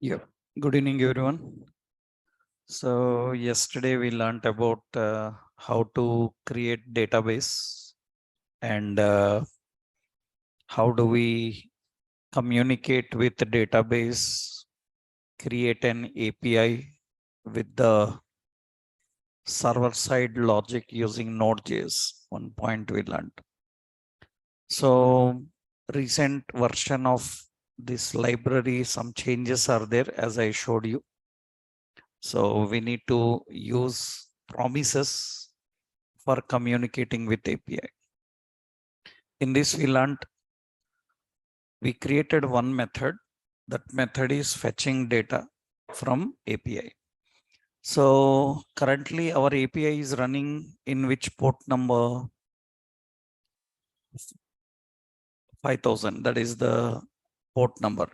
Yeah. Good evening, everyone. So yesterday we learned about how to create database and how do we communicate with the database, create an API with the server side logic using Node.js. One point we learned. So recent version of this library, some changes are there as I showed you. So we need to use promises for communicating with API. In this we created one method. That method is fetching data from API. So currently our API is running in which port number? 5000. That is the port number.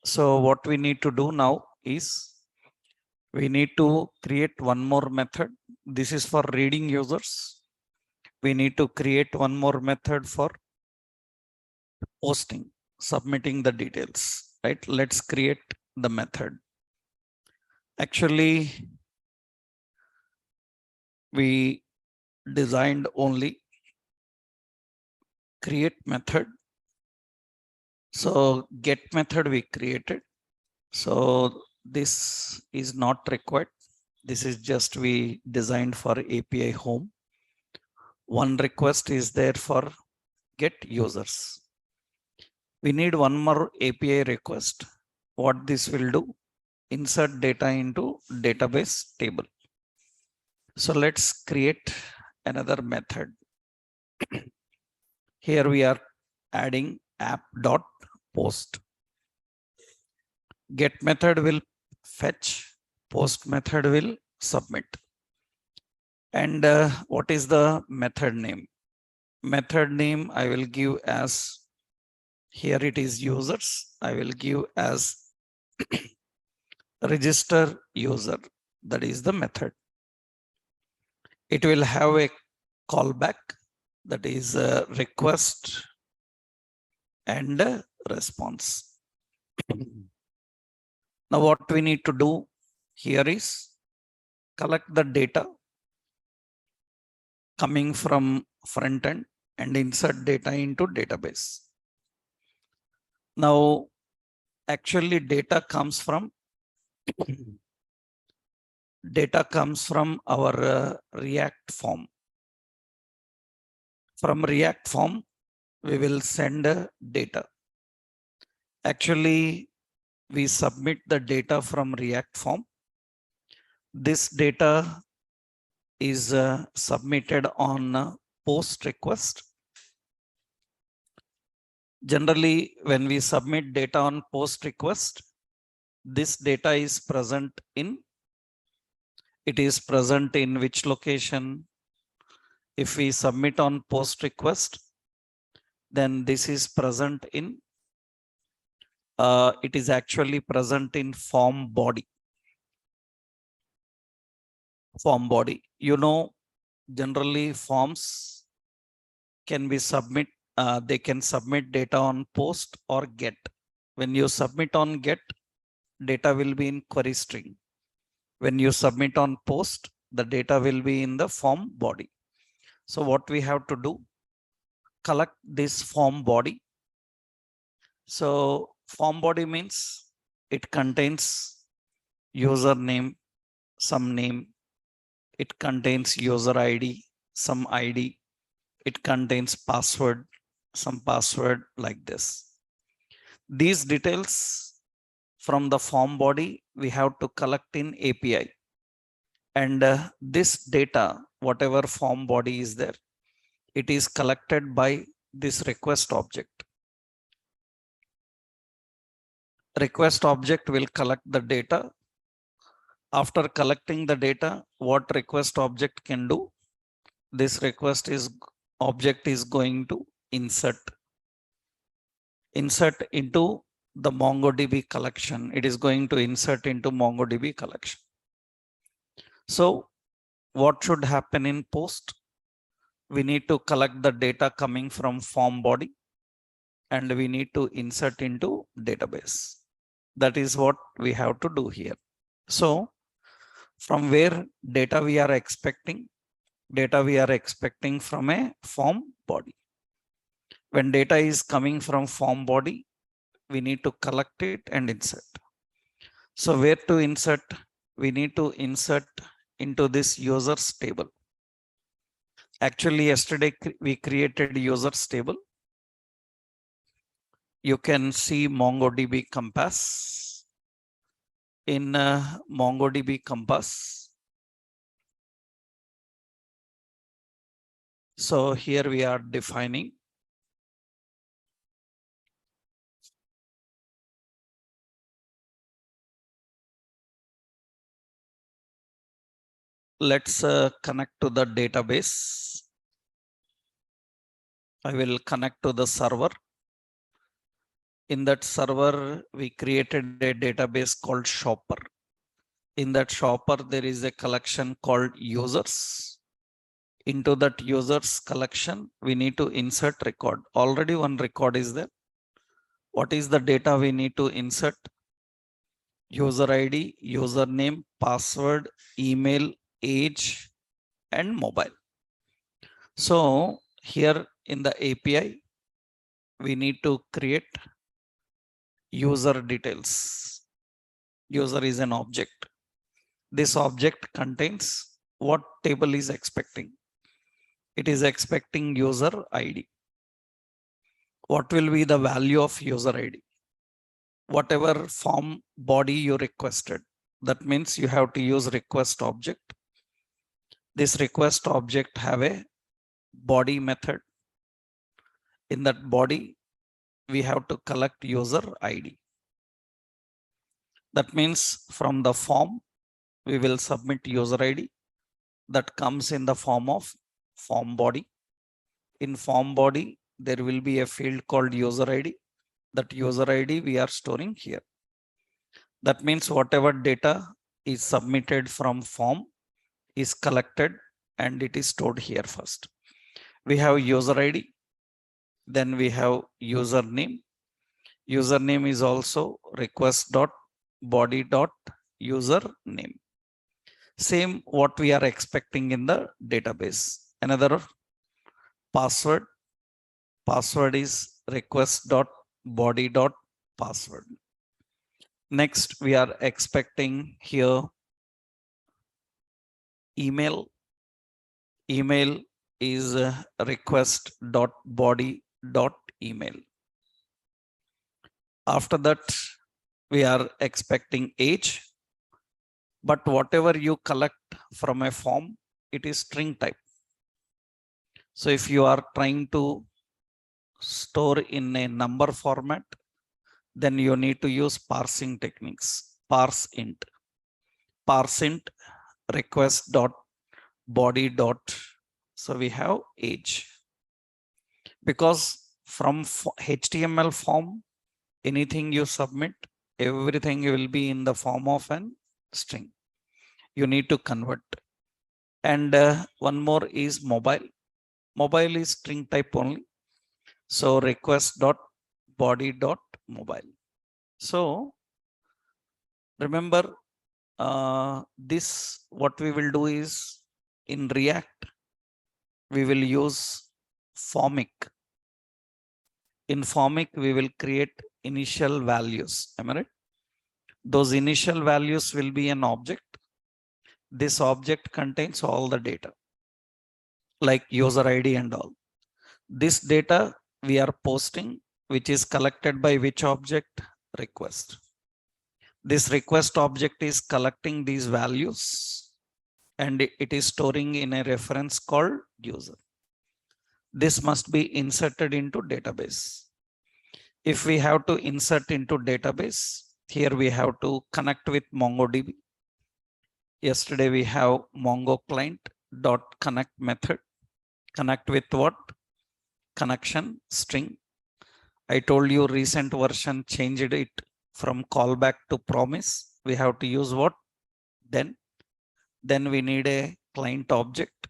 So what we need to do now is we need to create one more method. This is for reading users. We need to create one more method for posting, submitting the details, right? Let's create the method. Actually, we designed only create method. So get method we created. So this is not required. This is just we designed for API home. One request is there for get users. We need one more API request. What this will do? Insert data into database table. So let's create another method. Here we are adding app.post. Get method will fetch, post method will submit. And what is the method name? Method name I will give as, here it is users, I will give as register user. That is the method. It will have a callback, that is a request and a response. Now what we need to do here is collect the data coming from front end and insert data into database. Now actually data comes from our React form. From React form, we will send data. Actually, we submit the data from React form. This data is submitted on post request. Generally, when we submit data on post request, this data is present in, it is present in which location? If we submit on post request, then this is present in, it is actually present in form body. Form body. You know, generally forms can be they can submit data on post or get. When you submit on get, data will be in query string. When you submit on post, the data will be in the form body. So what we have to do, collect this form body. So form body means it contains username, some name, it contains user ID, some ID, it contains password, some password, like this. These details from the form body we have to collect in API. And this data, whatever form body is there, it is collected by this request object. Request object will collect the data. After collecting the data, what request object can do? This object is going to insert into the MongoDB collection. It is going to insert into MongoDB collection. So what should happen in post? We need to collect the data coming from form body and we need to insert into database. That is what we have to do here. So from where data we are expecting? Data we are expecting from a form body. When data is coming from form body, we need to collect it and insert. So where to insert? We need to insert into this users table. Actually, yesterday we created users table. You can see MongoDB Compass. In MongoDB Compass, so here we are defining let's connect to the database. I will connect to the server. In that server, we created a database called Shopper. In that Shopper, there is a collection called users. Into that users collection, we need to insert record. Already one record is there. What is the data we need to insert? User ID, username, password, email, age, and mobile. So here in the API, we need to create user details. User is an object. This object contains what table is expecting. It is expecting user ID. What will be the value of user ID? Whatever form body you requested. That means you have to use request object. This request object have a body method. In that body, we have to collect user ID. That means from the form, we will submit user ID that comes in the form of form body. In form body, there will be a field called user ID. That user ID we are storing here. That means whatever data is submitted from form is collected and it is stored here first. We have user ID. Then we have username. Username is also request.body.username. Same what we are expecting in the database. Another password. Password is request.body.password. Next, we are expecting here email. Email is request.body.email. After that, we are expecting age. But whatever you collect from a form, it is string type. So if you are trying to store in a number format, then you need to use parsing techniques. Parse int. Parse int request dot body dot. So we have age. Because from HTML form, anything you submit, everything will be in the form of an string. You need to convert. And one more is mobile. Mobile is string type only. So request dot body dot mobile. So remember this, what we will do is in React, we will use formic. In formic, we will create initial values. Am I right? Those initial values will be an object. This object contains all the data like user ID and all. This data we are posting, which is collected by which object? Request. This request object is collecting these values and it is storing in a reference called user. This must be inserted into database. If we have to insert into database, here we have to connect with MongoDB. Yesterday we have Mongo client dot connect method. Connect with what? Connection string. I told you recent version changed it from callback to promise. We have to use what? Then we need a client object.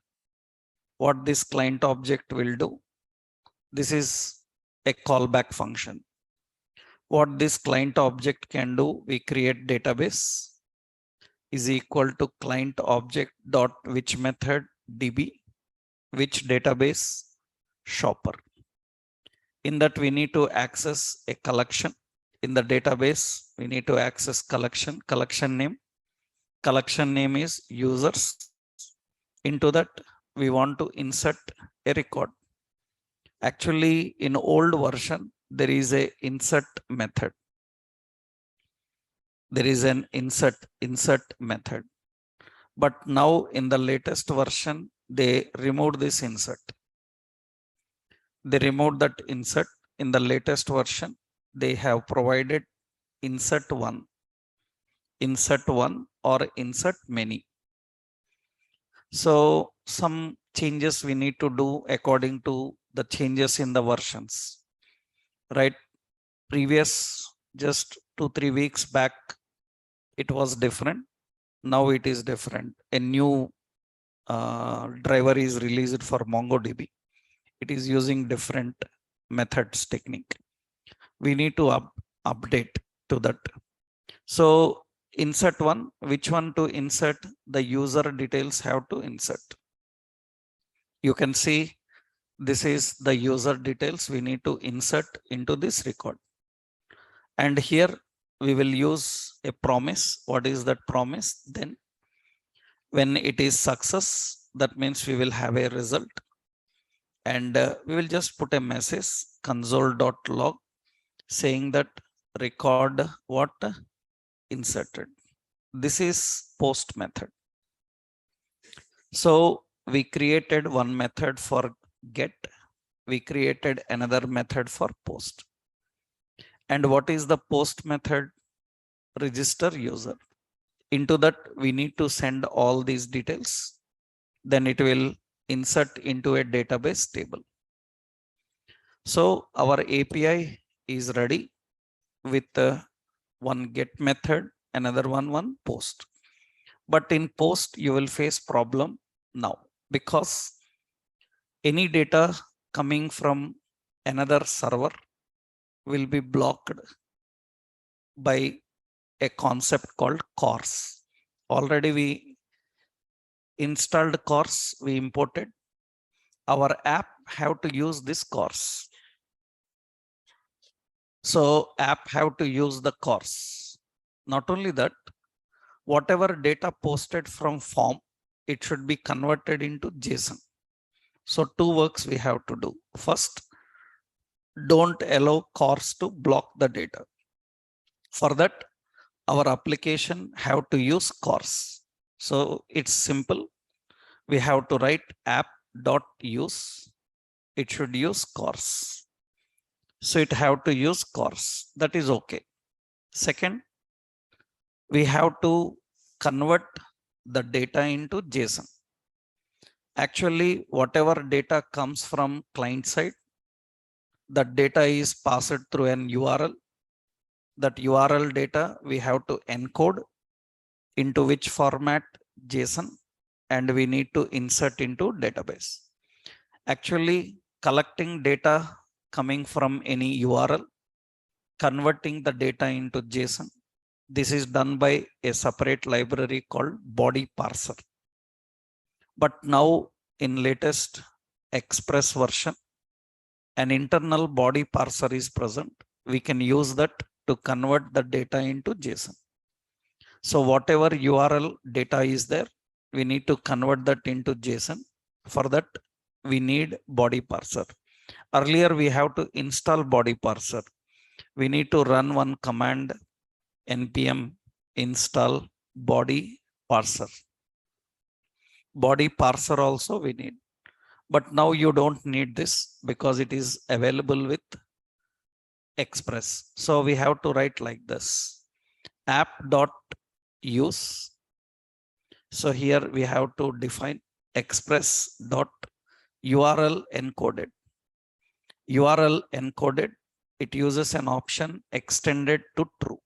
What this client object will do? This is a callback function. What this client object can do, we create database is equal to client object dot which method db, which database shopper. In that we need to access a collection. In the database, we need to access collection name. Collection name is users. Into that, we want to insert a record. Actually, in old version, there is a insert method. There is an insert method. But now in the latest version, they removed this insert. They removed that insert. In the latest version, they have provided insert one or insert many. So some changes we need to do according to the changes in the versions, right? Previous just 2-3 weeks back, it was different. Now it is different. A new driver is released for MongoDB. It is using different methods technique. We need to update to that. So insert one, which one to insert? The user details have to insert. You can see this is the user details we need to insert into this record. And here we will use a promise. What is that promise? Then when it is success, that means we will have a result. And we will just put a message console.log saying that record what inserted. This is post method. So we created one method for get. We created another method for post. And what is the post method? Register user. Into that, we need to send all these details. Then it will insert into a database table. So our API is ready with one get method, another one post. But in post, you will face problem now because any data coming from another server will be blocked by a concept called CORS. Already we installed CORS, we imported. Our app have to use this CORS. So app have to use the CORS. Not only that, whatever data posted from form, it should be converted into JSON. So two works we have to do. First, don't allow CORS to block the data. For that, our application have to use CORS. So it's simple. We have to write app.use. It should use CORS. So it have to use CORS. That is okay. Second, we have to convert the data into JSON. Actually, whatever data comes from client side, that data is passed through an URL. That URL data we have to encode into which format? JSON, and we need to insert into database. Actually, collecting data coming from any URL, converting the data into JSON. This is done by a separate library called body parser. But now in latest Express version, an internal body parser is present. We can use that to convert the data into JSON. So whatever URL data is there, we need to convert that into JSON. For that, we need body parser. Earlier, we have to install body parser. We need to run one command npm install body parser. Body parser also we need. But now you don't need this because it is available with Express. So we have to write like this, app.use. So here we have to define express.url encoded. URL encoded, it uses an option extended to true.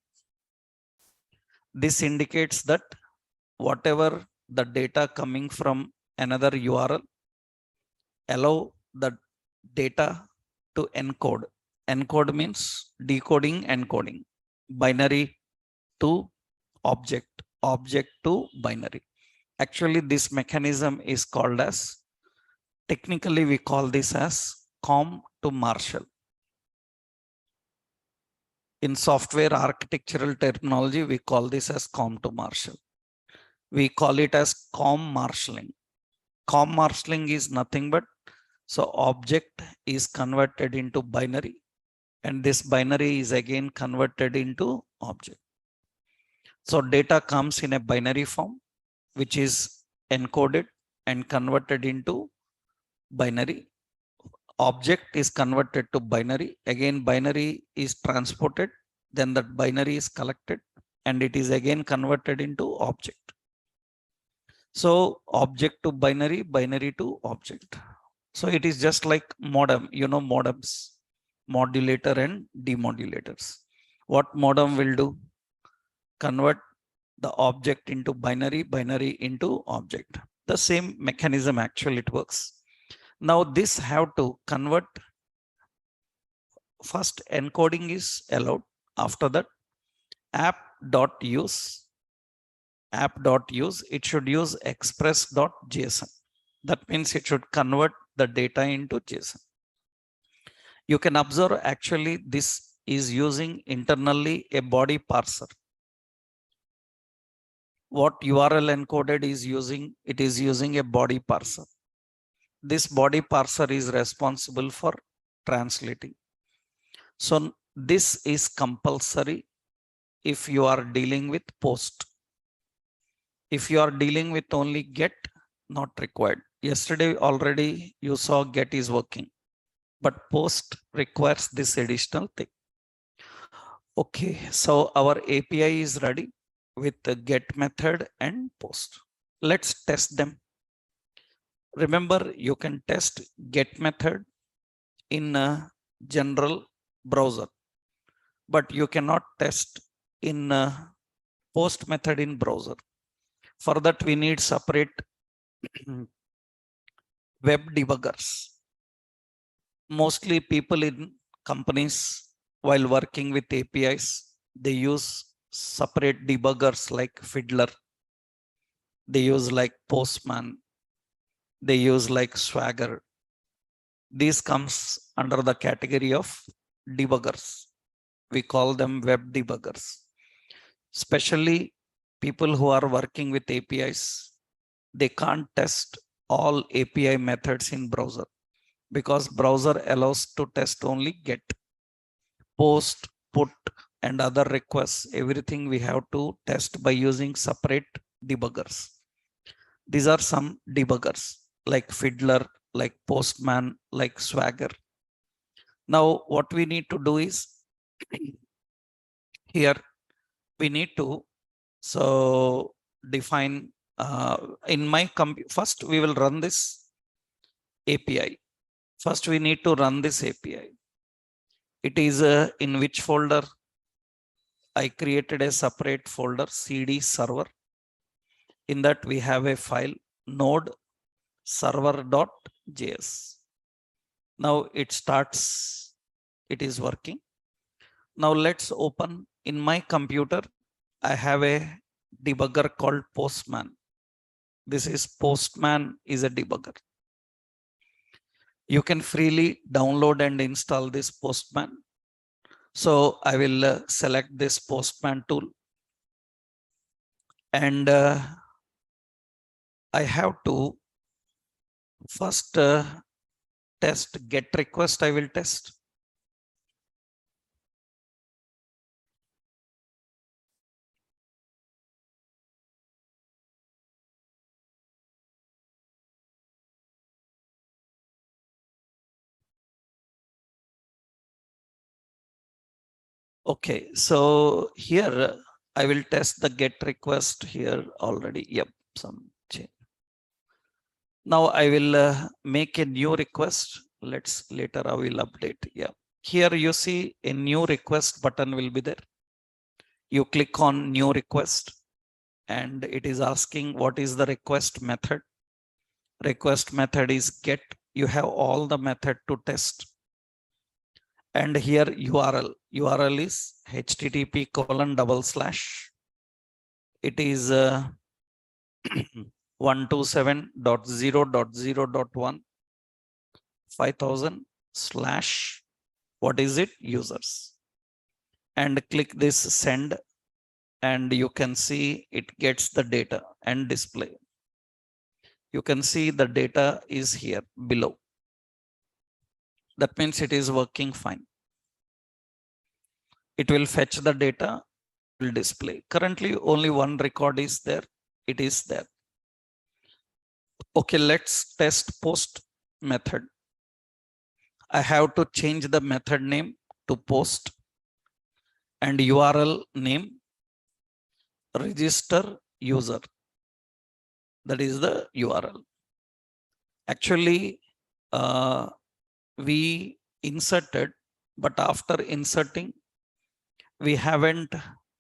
This indicates that whatever the data coming from another URL, allow the data to encode. Encode means decoding, encoding. Binary to object, object to binary. Actually, this mechanism is called as, technically we call this as COM to Marshall. In software architectural terminology, we call this as COM to Marshall. We call it as COM marshalling. COM marshalling is nothing but, so object is converted into binary, and this binary is again converted into object. So data comes in a binary form, which is encoded and converted into binary. Object is converted to binary. Again, binary is transported. Then that binary is collected and it is again converted into object. So object to binary, binary to object. So it is just like modem, you know, modems, modulator and demodulators. What modem will do? Convert the object into binary, binary into object. The same mechanism actually it works. Now this have to convert. First encoding is allowed. After that app.use, it should use express.json. That means it should convert the data into JSON. You can observe actually this is using internally a body parser. What URL encoded is using, it is using a body parser. This body parser is responsible for translating. So this is compulsory if you are dealing with post. If you are dealing with only get, not required. Yesterday already you saw get is working, but post requires this additional thing. Okay, so our API is ready with the get method and post. Let's test them. Remember, you can test get method in a general browser, but you cannot test in a post method in browser. For that, we need separate web debuggers. Mostly people in companies, while working with APIs, they use separate debuggers like Fiddler. They use like Postman. They use like Swagger. This comes under the category of debuggers. We call them web debuggers. Especially people who are working with APIs, they can't test all API methods in browser because browser allows to test only get, post, put, and other requests. Everything we have to test by using separate debuggers. These are some debuggers like Fiddler, like Postman, like Swagger. Now, what we need to do is here we need to define in my first we will run this API. First we need to run this API. It is in which folder? I created a separate folder, CD server. In that we have a file node server.js. Now it starts, it is working. Now let's open in my computer. I have a debugger called Postman. This is Postman is a debugger. You can freely download and install this Postman. So I will select this Postman tool. And I have to first test get request. I will test. Okay, so here I will test the get request here already. Yep, some change. Now I will make a new request. Let's later I will update. Yeah, here you see a new request button will be there. You click on new request and it is asking what is the request method. Request method is get. You have all the method to test. And here URL is http:// it is 127.0.0.1 5000 slash what is it users, and click this send, and you can see it gets the data and display. You can see the data is here below. That means it is working fine. It will fetch the data, will display. Currently only one record is there. It is there. Okay, let's test post method. I have to change the method name to post and URL name register user. That is the URL. Actually, we inserted, but after inserting, we haven't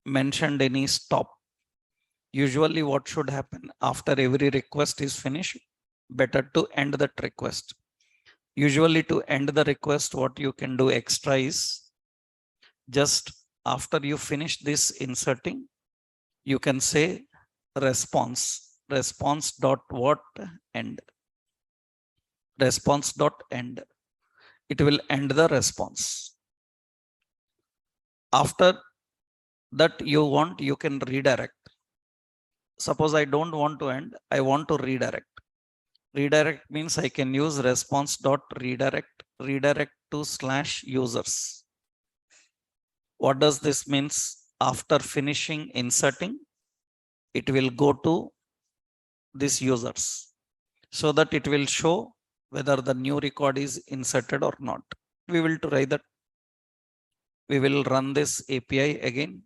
mentioned any stop. Usually what should happen after every request is finished, better to end that request. Usually to end the request, what you can do extra is just after you finish this inserting, you can say response dot what end, response dot end. It will end the response. After that you can redirect. Suppose I don't want to end, I want to redirect. Redirect means I can use response dot redirect to / users. What does this means? After finishing inserting, it will go to this users so that it will show whether the new record is inserted or not. We will try that. We will run this API again.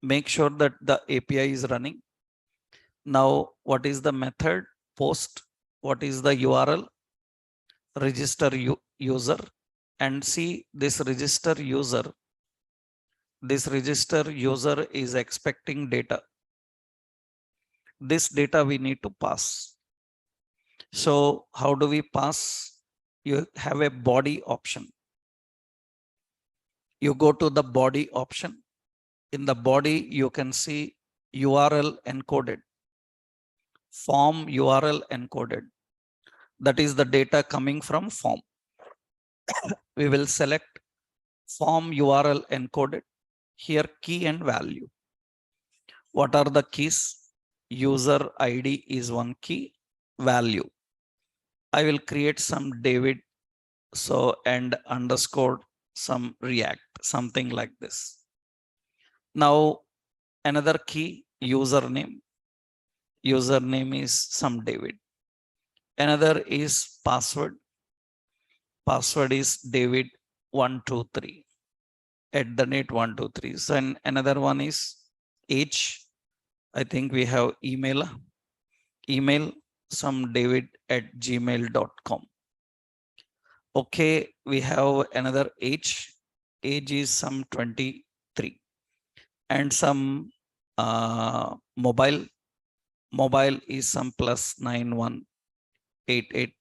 Make sure that the API is running. Now, what is the method? Post. What is the URL? Register user. And see this register user. This register user is expecting data. This data we need to pass. So how do we pass? You have a body option. You go to the body option. In the body, you can see URL encoded, form URL encoded. That is the data coming from form. We will select form URL encoded. Here key and value. What are the keys? User ID is one key, value. I will create some David, so and underscore some React, something like this. Now another key, username. Username is some David. Another is password. Password is David123 @123. So and another one is age. I think we have email some david@gmail.com. Okay, we have another age. Age is some 23 and some mobile. Mobile is some +9188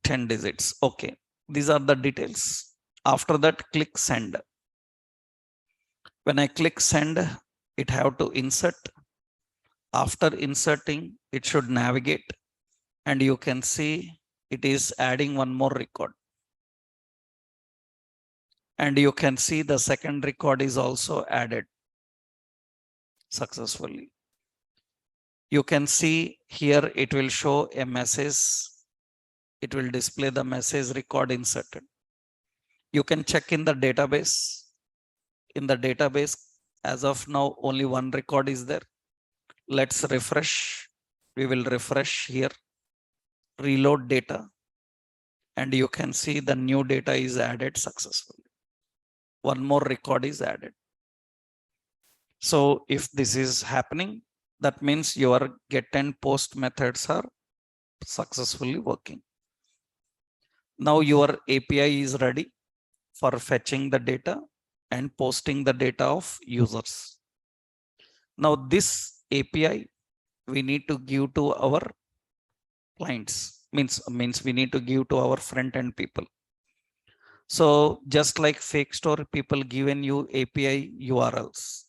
10 digits. Okay, these are the details. After that, click send. When I click send, it have to insert. After inserting, it should navigate, and you can see it is adding one more record. And you can see the second record is also added successfully. You can see here it will show a message. It will display the message record inserted. You can check in the database. In the database, as of now, only one record is there. Let's refresh. We will refresh here, reload data, and you can see the new data is added successfully. One more record is added. So if this is happening, that means your get and post methods are successfully working. Now your API is ready for fetching the data and posting the data of users. Now this API we need to give to our clients, means we need to give to our front end people. So just like fake store, people given you API URLs.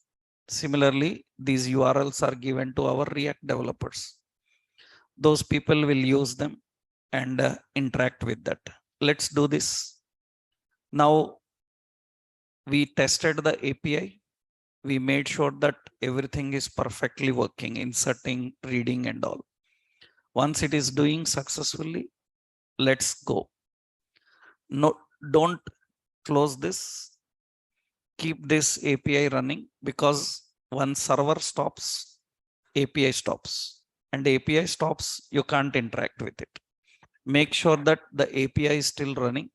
Similarly, these URLs are given to our React developers. Those people will use them and interact with that. Let's do this. Now we tested the API. We made sure that everything is perfectly working, inserting, reading and all. Once it is doing successfully, let's go. No, don't close this. Keep this API running, because once server stops, API stops, and API stops, you can't interact with it. Make sure that the API is still running.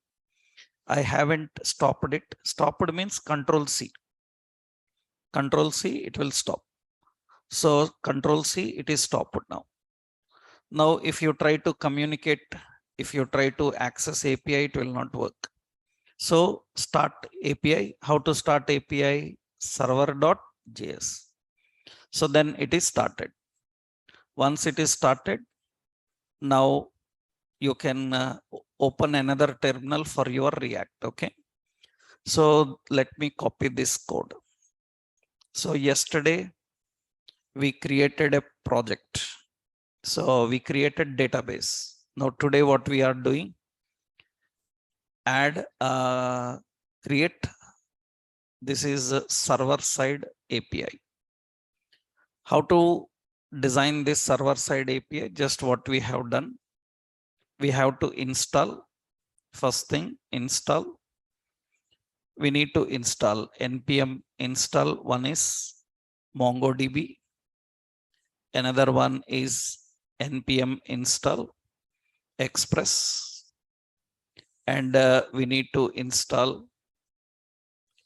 I haven't stopped it. Stopped means Control C. Control C, it will stop. So Control C, it is stopped now. Now, if you try to communicate, if you try to access API, it will not work. So start API. How to start API? Server.js. So then it is started. Once it is started, now you can open another terminal for your React. Okay. So let me copy this code. So yesterday we created a project. So we created database. Now today what we are doing, add create, this is a server side API. How to design this server side API? Just what we have done. We have to install. First thing, install. We need to install npm install. One is MongoDB. Another one is npm install Express. And we need to install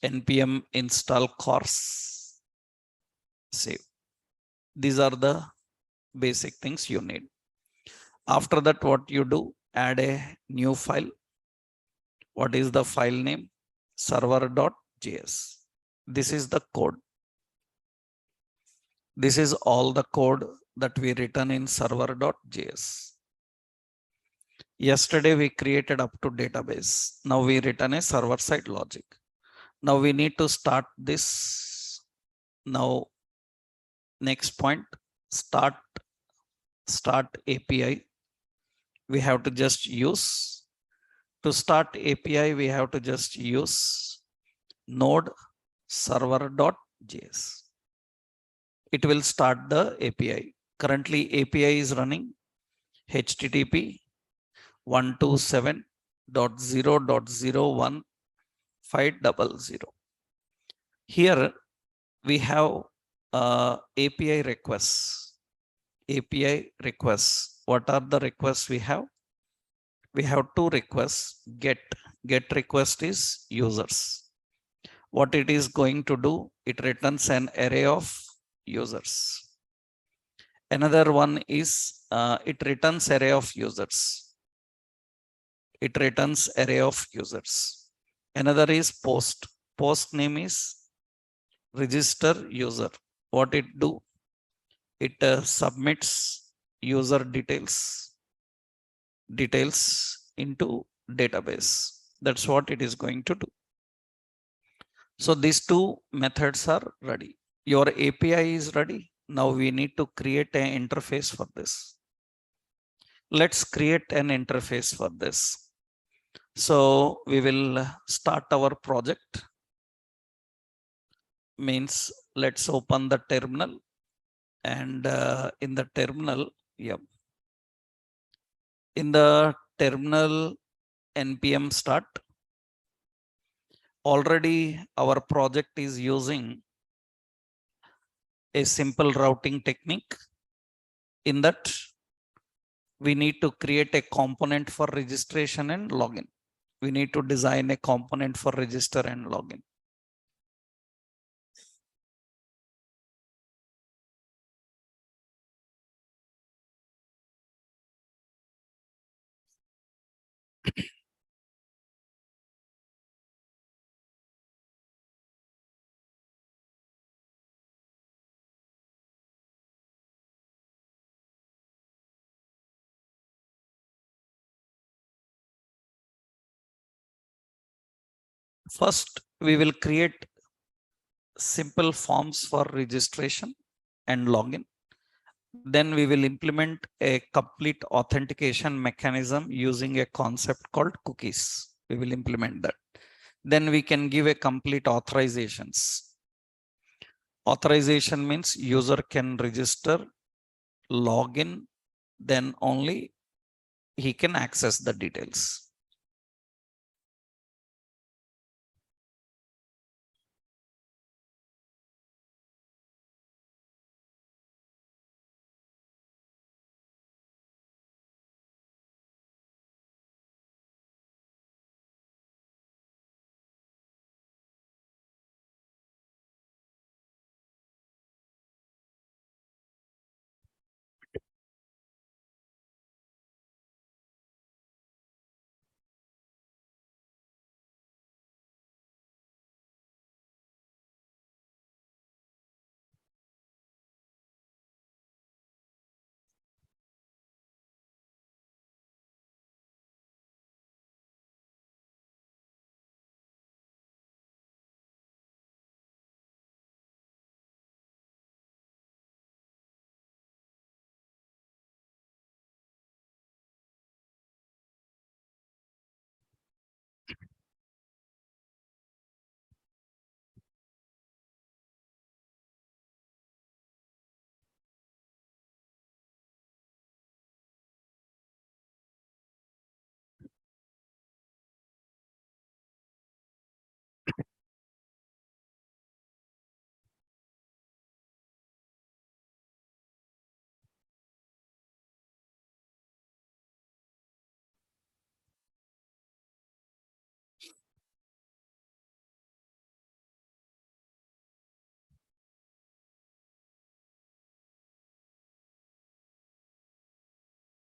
npm install course. Save. These are the basic things you need. After that, what you do, add a new file. What is the file name? Server.js. This is the code. This is all the code that we written in server.js. Yesterday we created up to database. Now we written a server side logic. Now we need to start this. Now next point, start API. We have to just use, to start API, we have to just use node server.js. It will start the API. Currently API is running HTTP 127.0.01500. Here we have API requests. API requests. What are the requests we have? We have two requests. Get request is users. What it is going to do, it returns an array of users. Another one is it returns array of users. It returns array of users. Another is post. Post name is register user. What it do? It submits user details into database. That's what it is going to do. So these two methods are ready. Your API is ready. Now we need to create an interface for this. Let's create an interface for this. So we will start our project. Means let's open the terminal, and in the terminal, in the terminal, npm start. Already our project is using a simple routing technique. In that, we need to create a component for registration and login. We need to design a component for register and login. First, we will create simple forms for registration and login. Then we will implement a complete authentication mechanism using a concept called cookies. We will implement that. Then we can give a complete authorizations. Authorization means user can register, login, then only he can access the details.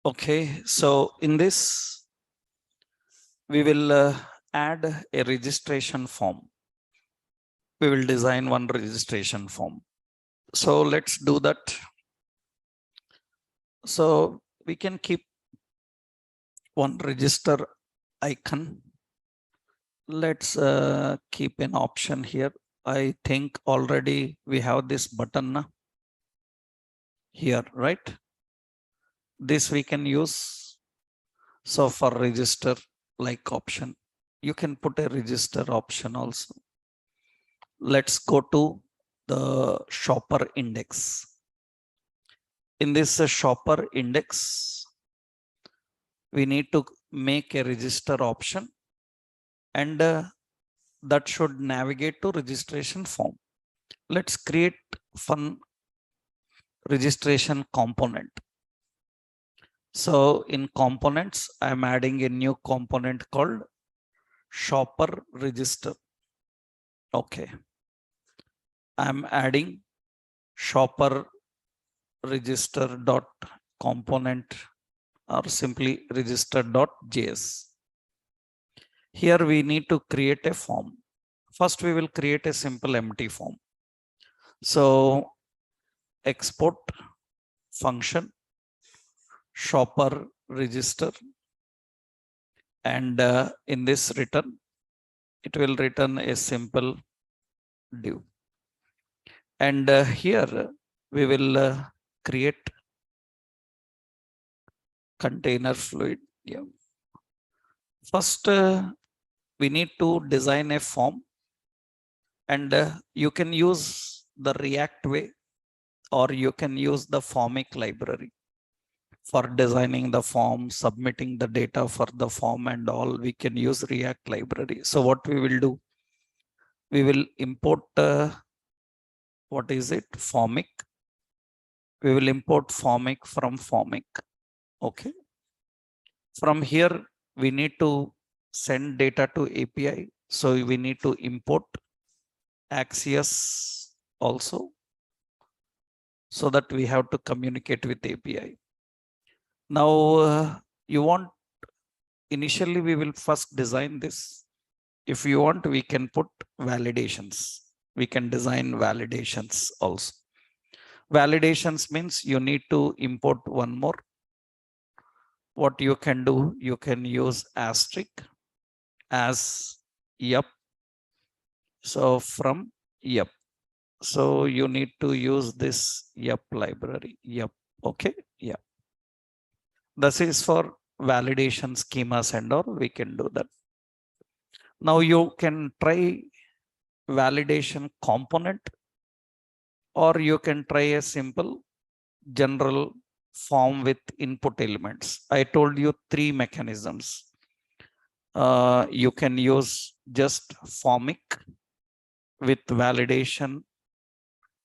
Okay, so in this, we will add a registration form. We will design one registration form. So let's do that. So we can keep one register icon. Let's keep an option here. I think already we have this button here, right? This we can use. So for register like option, you can put a register option also. Let's go to the shopper index. In this shopper index, we need to make a register option, and that should navigate to registration form. Let's create fun registration component. So in components, I'm adding a new component called shopper register. Okay. I'm adding shopper register dot component, or simply register dot JS. Here we need to create a form. First, we will create a simple empty form. So export function shopper register, and in this return, it will return a simple div. And here we will create container fluid. Yeah. First, we need to design a form, and you can use the React way, or you can use the Formic library for designing the form, submitting the data for the form and all. We can use React library. So what we will do, we will import what is it, Formic. We will import Formic from Formic. Okay. From here, we need to send data to API. So we need to import Axios also, so that we have to communicate with API. Now you want, initially we will first design this. If you want, we can put validations. We can design validations also. Validations means you need to import one more. What you can do, you can use asterisk as yep So from yep. So you need to use this yep library. Yep. Okay. Yeah. This is for validation schemas and all. We can do that. Now you can try validation component, or you can try a simple general form with input elements. I told you three mechanisms. You can use just formic with validation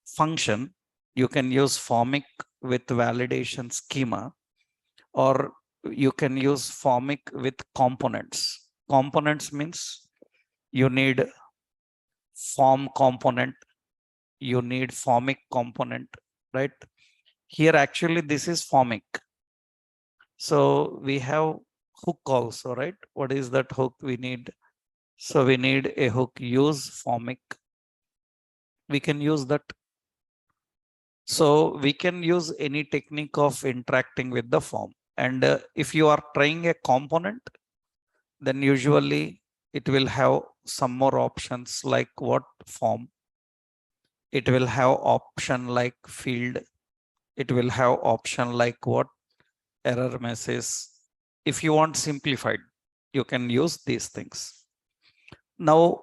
function. You can use formic with validation schema, or you can use formic with components. Components means you need form component, you need formic component, right? Here actually this is formic. So we have hook also, right? What is that hook we need? So we need a hook use formic. We can use that. So we can use any technique of interacting with the form. And if you are trying a component, then usually it will have some more options like what form. It will have option like field. It will have option like what error message. If you want simplified, you can use these things. Now,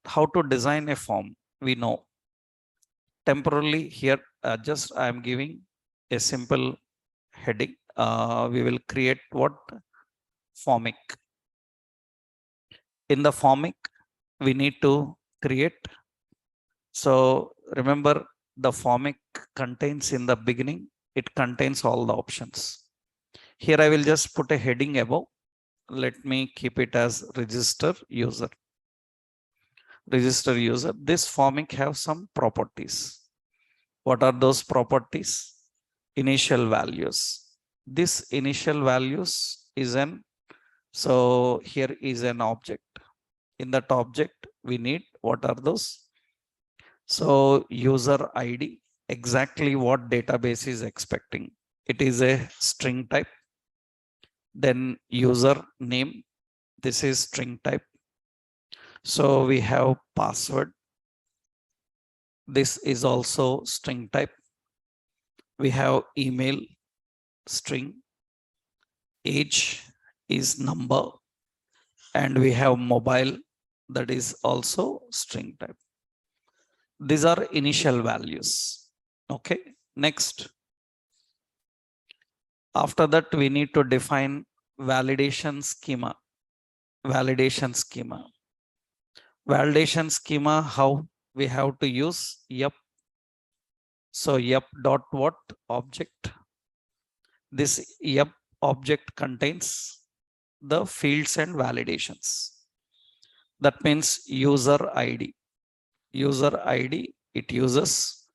how to design a form? We know temporarily here, just I am giving a simple heading. We will create what formic. In the formic, we need to create. So remember, the formic contains in the beginning, it contains all the options. Here I will just put a heading above. Let me keep it as register user. Register user. This formic have some properties. What are those properties? Initial values. This initial values is so here is an object. In that object, we need what are those? So user ID, exactly what database is expecting. It is a string type. Then user name, this is string type. So we have password. This is also string type. We have email string. Age is number. And we have mobile, that is also string type. These are initial values. Okay. Next. After that, we need to define validation schema. Validation schema. Validation schema, how we have to use yep. So yep dot what object. This yep object contains the fields and validations. That means user ID. User ID, it uses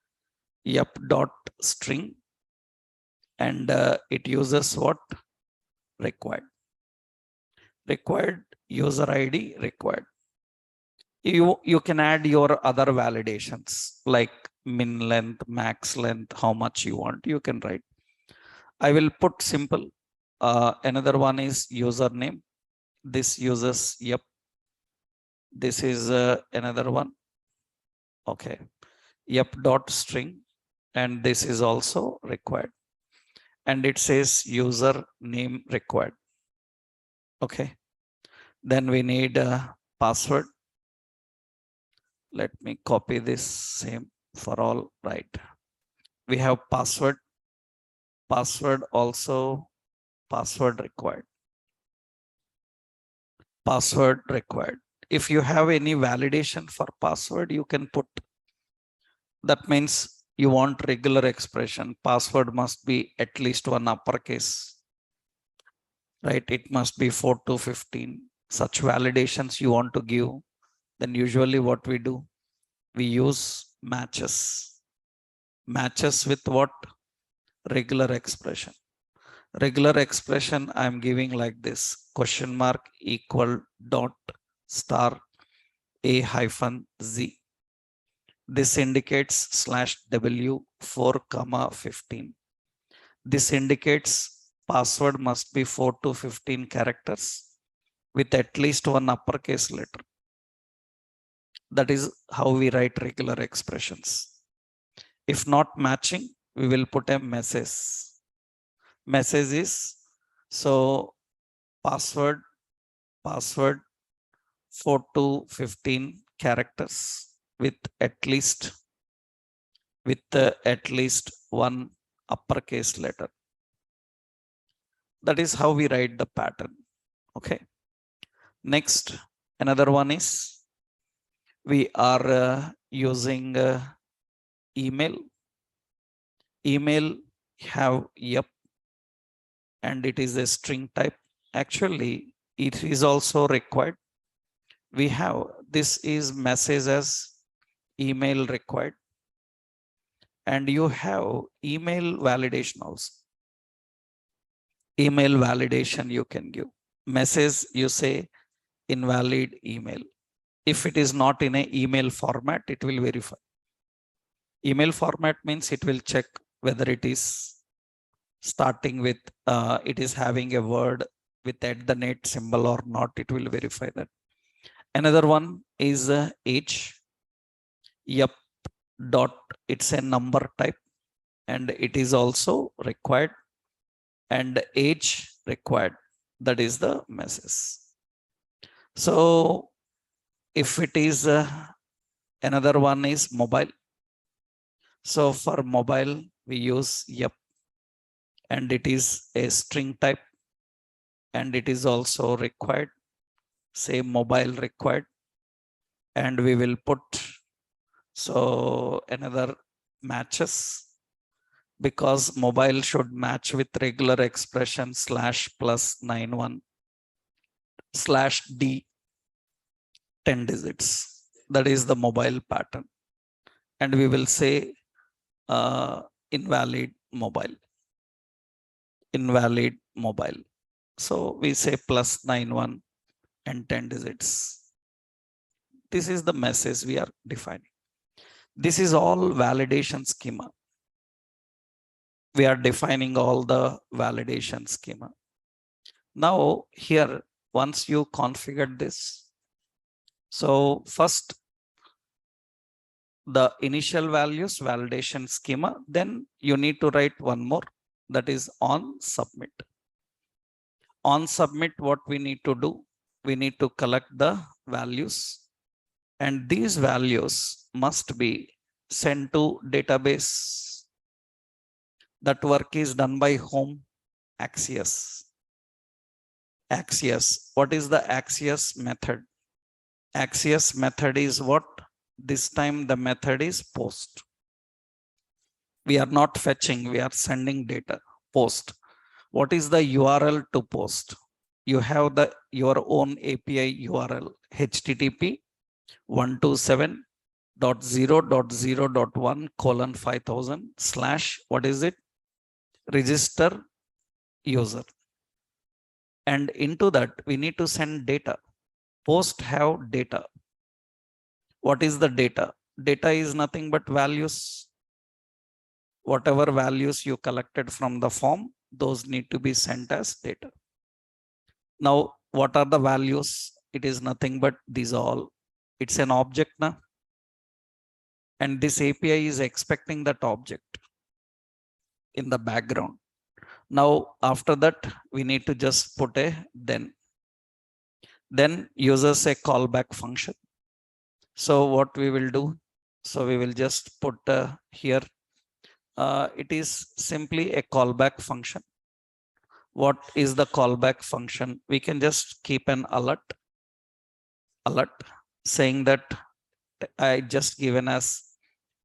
yep dot string, and it uses what required. Required user ID required. You can add your other validations like min length, max length, how much you want, you can write. I will put simple. Another one is username. This uses yep. This is another one. Okay. Yep dot string, and this is also required. And it says user name required. Okay. Then we need a password. Let me copy this same for all, right? We have password. Password also, password required. Password required. If you have any validation for password, you can put. That means you want regular expression. Password must be at least one uppercase, right? It must be 4 to 15. Such validations you want to give, then usually what we do, we use matches. Matches with what? Regular expression. Regular expression I am giving like this: question mark equal dot star a hyphen z. This indicates /w 4,15. This indicates password must be 4 to 15 characters with at least one uppercase letter. That is how we write regular expressions. If not matching, we will put a message. Message is so password 4 to 15 characters with at least one uppercase letter. That is how we write the pattern. Okay. Next, another one is we are using email. Email have yep, and it is a string type. Actually, it is also required. We have this is message as email required, and you have email validation also. Email validation you can give. Message you say invalid email. If it is not in an email format, it will verify. Email format means it will check whether it is starting with it is having a word with @ symbol or not. It will verify that. Another one is age. Yep, dot, it's a number type and it is also required, and age required. That is the message. So if it is another one is mobile. So for mobile, we use yep, and it is a string type and it is also required. Say mobile required, and we will put so another matches, because mobile should match with regular expression /+91 /d 10 digits. That is the mobile pattern. And we will say invalid mobile. Invalid mobile. So we say +91 and 10 digits. This is the message we are defining. This is all validation schema. We are defining all the validation schema. Now here, once you configured this, so first the initial values validation schema, then you need to write one more, that is on submit. On submit, what we need to do, we need to collect the values, and these values must be sent to database. That work is done by whom? Axios. Axios. What is the Axios method? Axios method is what? This time the method is post. We are not fetching, we are sending data. Post. What is the URL to post? You have your own API URL, http 127.0.0.1:5000/ what is it? Register user. And into that we need to send data. Post have data. What is the data? Data is nothing but values. Whatever values you collected from the form, those need to be sent as data. Now, what are the values? It is nothing but these all. It's an object now. And this API is expecting that object in the background. Now, after that, we need to just put a then. Then uses a callback function. So what we will do? So we will just put here. It is simply a callback function. What is the callback function? We can just keep an alert saying that I just given as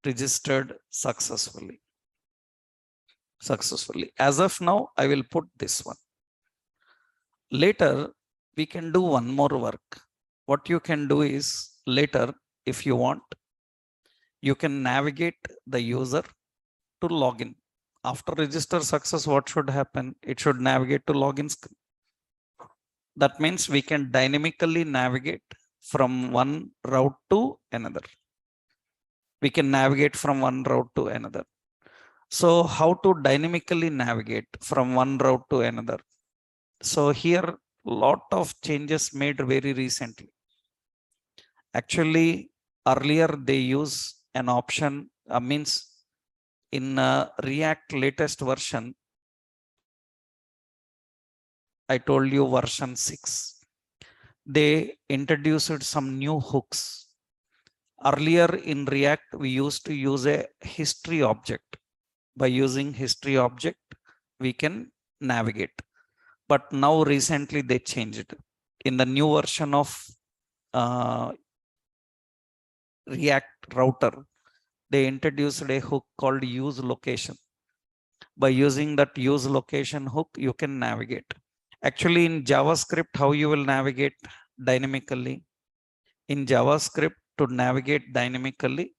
registered successfully. As of now, I will put this one. Later, we can do one more work. What you can do is later, if you want, you can navigate the user to login. After register success, what should happen? It should navigate to login screen. That means we can dynamically navigate from one route to another. We can navigate from one route to another. So how to dynamically navigate from one route to another? So here, lot of changes made very recently. Actually, Earlier they use an option, means in React latest version, I told you version 6, they introduced some new hooks. Earlier in React we used to use a history object. By using history object we can navigate, but now recently they changed. In the new version of uh, React router, they introduced a hook called use location. By using that use location hook, you can navigate. Actually, in JavaScript, how you will navigate dynamically? In JavaScript, to navigate dynamically,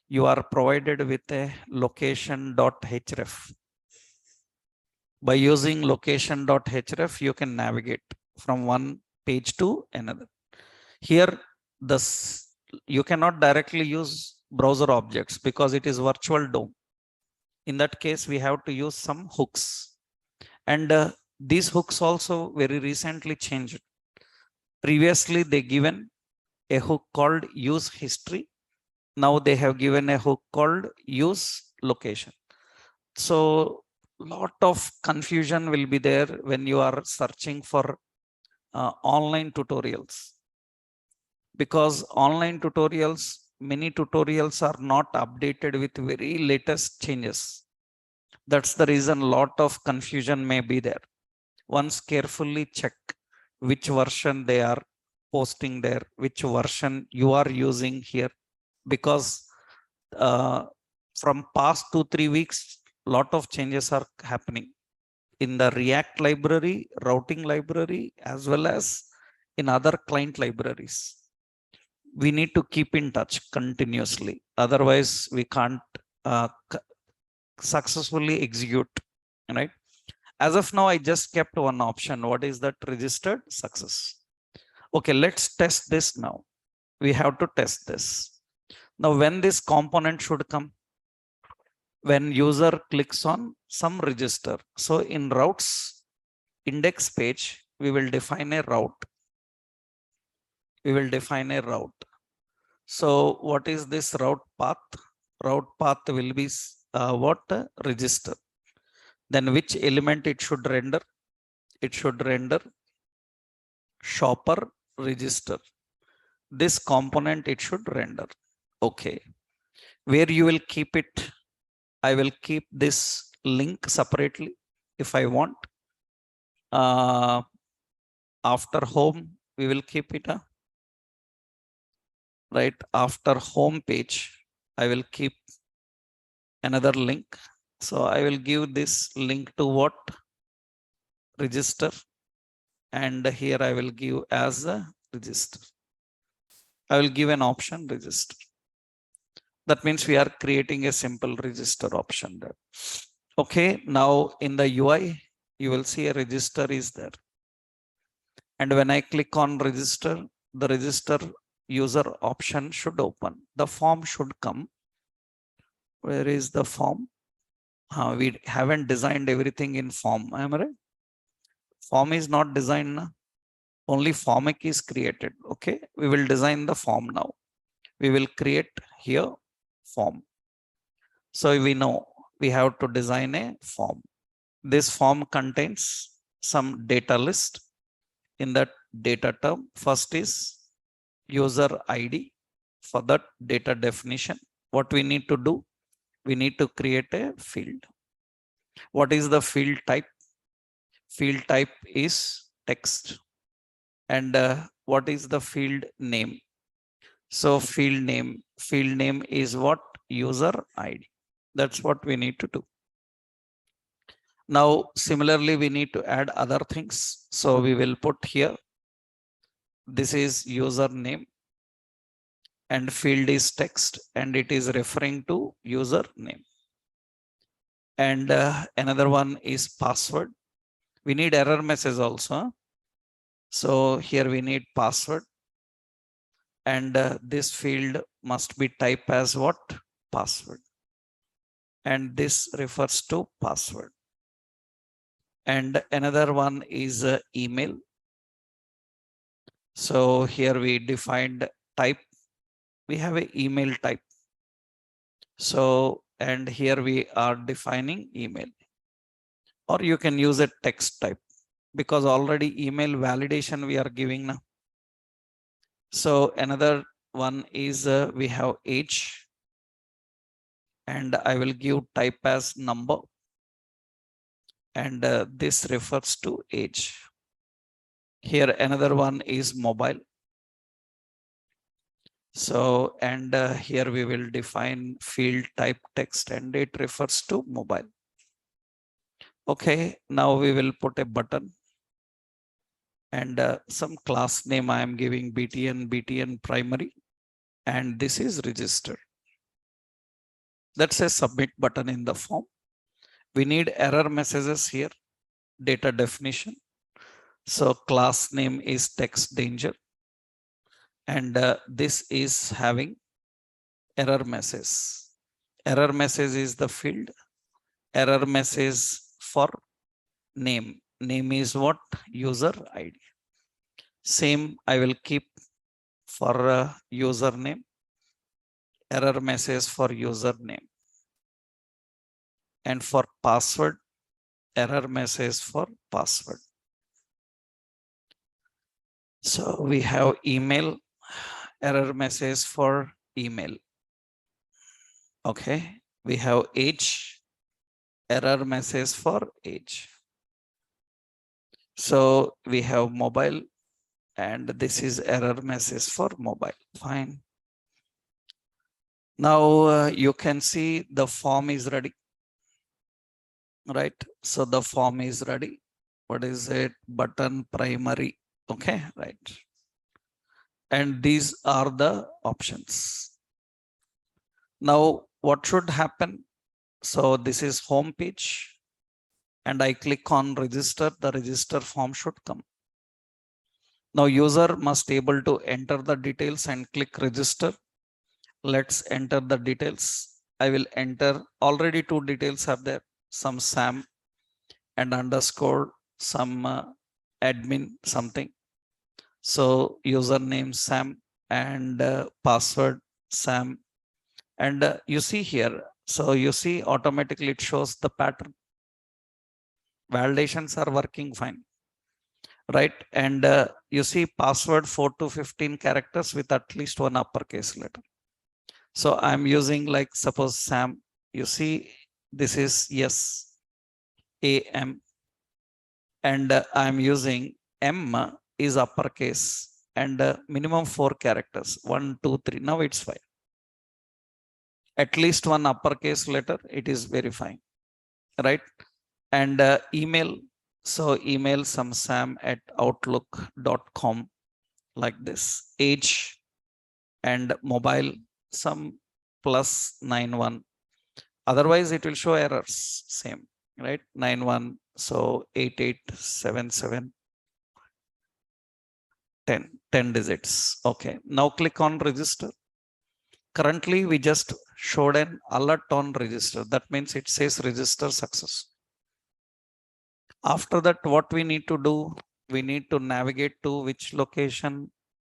you are provided with a location.href. By using location.href, you can navigate from one page to another. Here, you cannot directly use browser objects because it is virtual DOM. In that case, we have to use some hooks. And these hooks also very recently changed. Previously, they given a hook called use history. Now they have given a hook called use location. So lot of confusion will be there when you are searching for online tutorials. Because online tutorials, many tutorials are not updated with very latest changes. That's the reason lot of confusion may be there. Once carefully check which version they are posting there, which version you are using here, because from past 2-3 weeks, lot of changes are happening in the React library, routing library, as well as in other client libraries. We need to keep in touch continuously. Otherwise, we can't successfully execute, right? As of now, I just kept one option. What is that? Registered success. Okay, let's test this now. We have to test this. Now, when this component should come? When user clicks on some register. So in routes index page, we will define a route. We will define a route. So what is this route path? Route path will be what? Register. Then which element it should render? It should render shopper register. This component it should render. Okay. Where you will keep it? I will keep this link separately if I want. After home, we will keep it. Right after home page, I will keep another link. So I will give this link to what? Register. And here I will give as a register. I will give an option register. That means we are creating a simple register option there. Okay, now in the UI, you will see a register is there. And when I click on register, the register user option should open. The form should come. Where is the form? We haven't designed everything in form. Am I right? Form is not designed. Only formic is created. Okay, we will design the form now. We will create here form. So we know we have to design a form. This form contains some data list. In that data term, first is user ID. For that data definition, what we need to do? We need to create a field. What is the field type? Field type is text. And what is the field name? So field name is what? User ID. That's what we need to do. Now, similarly, we need to add other things. So we will put here, this is username and field is text and it is referring to username. And another one is password. We need error message also. So here we need password. And this field must be typed as what? Password. And this refers to password. And another one is email. So here we defined type we have an email type. So, and here we are defining email, or you can use a text type because already email validation we are giving now. So another one is we have age, and I will give type as number, and this refers to age. Here another one is mobile. So, and here we will define field type text, and it refers to mobile. Okay, now we will put a button, and some class name I am giving BTN primary, and this is register. That's a submit button in the form. We need error messages here, data definition. So class name is text danger, and this is having error message. Error message is the field. Error message for name. Name is what? User ID. Same I will keep for username. Error message for username. And for password, error message for password. So we have email, error message for email. Okay, we have age, error message for age. So we have mobile, and this is error message for mobile. Fine. Now you can see the form is ready, right? So the form is ready. What is it? Button primary. Okay, right. And these are the options. Now what should happen? So this is home page, and I click on register. The register form should come. Now user must able to enter the details and click register. Let's enter the details. I will enter, already two details are there, some Sam and underscore, some admin something. So username Sam, and password Sam, and you see here, so you see automatically it shows the pattern. Validations are working fine, right? And you see password 4 to 15 characters with at least one uppercase letter. So I'm using, like, suppose Sam, you see this is yes, AM, and I'm using M is uppercase, and minimum 4 characters, 1, 2, 3. Now it's fine. At least one uppercase letter, it is verifying, right? And email, so email some sam@outlook.com, like this. Age and mobile, some +91. Otherwise it will show errors, same, right? 91, so 8877 10 digits. Okay, now click on register. Currently we just showed an alert on register. That means it says register success. After that, what we need to do, we need to navigate to which location?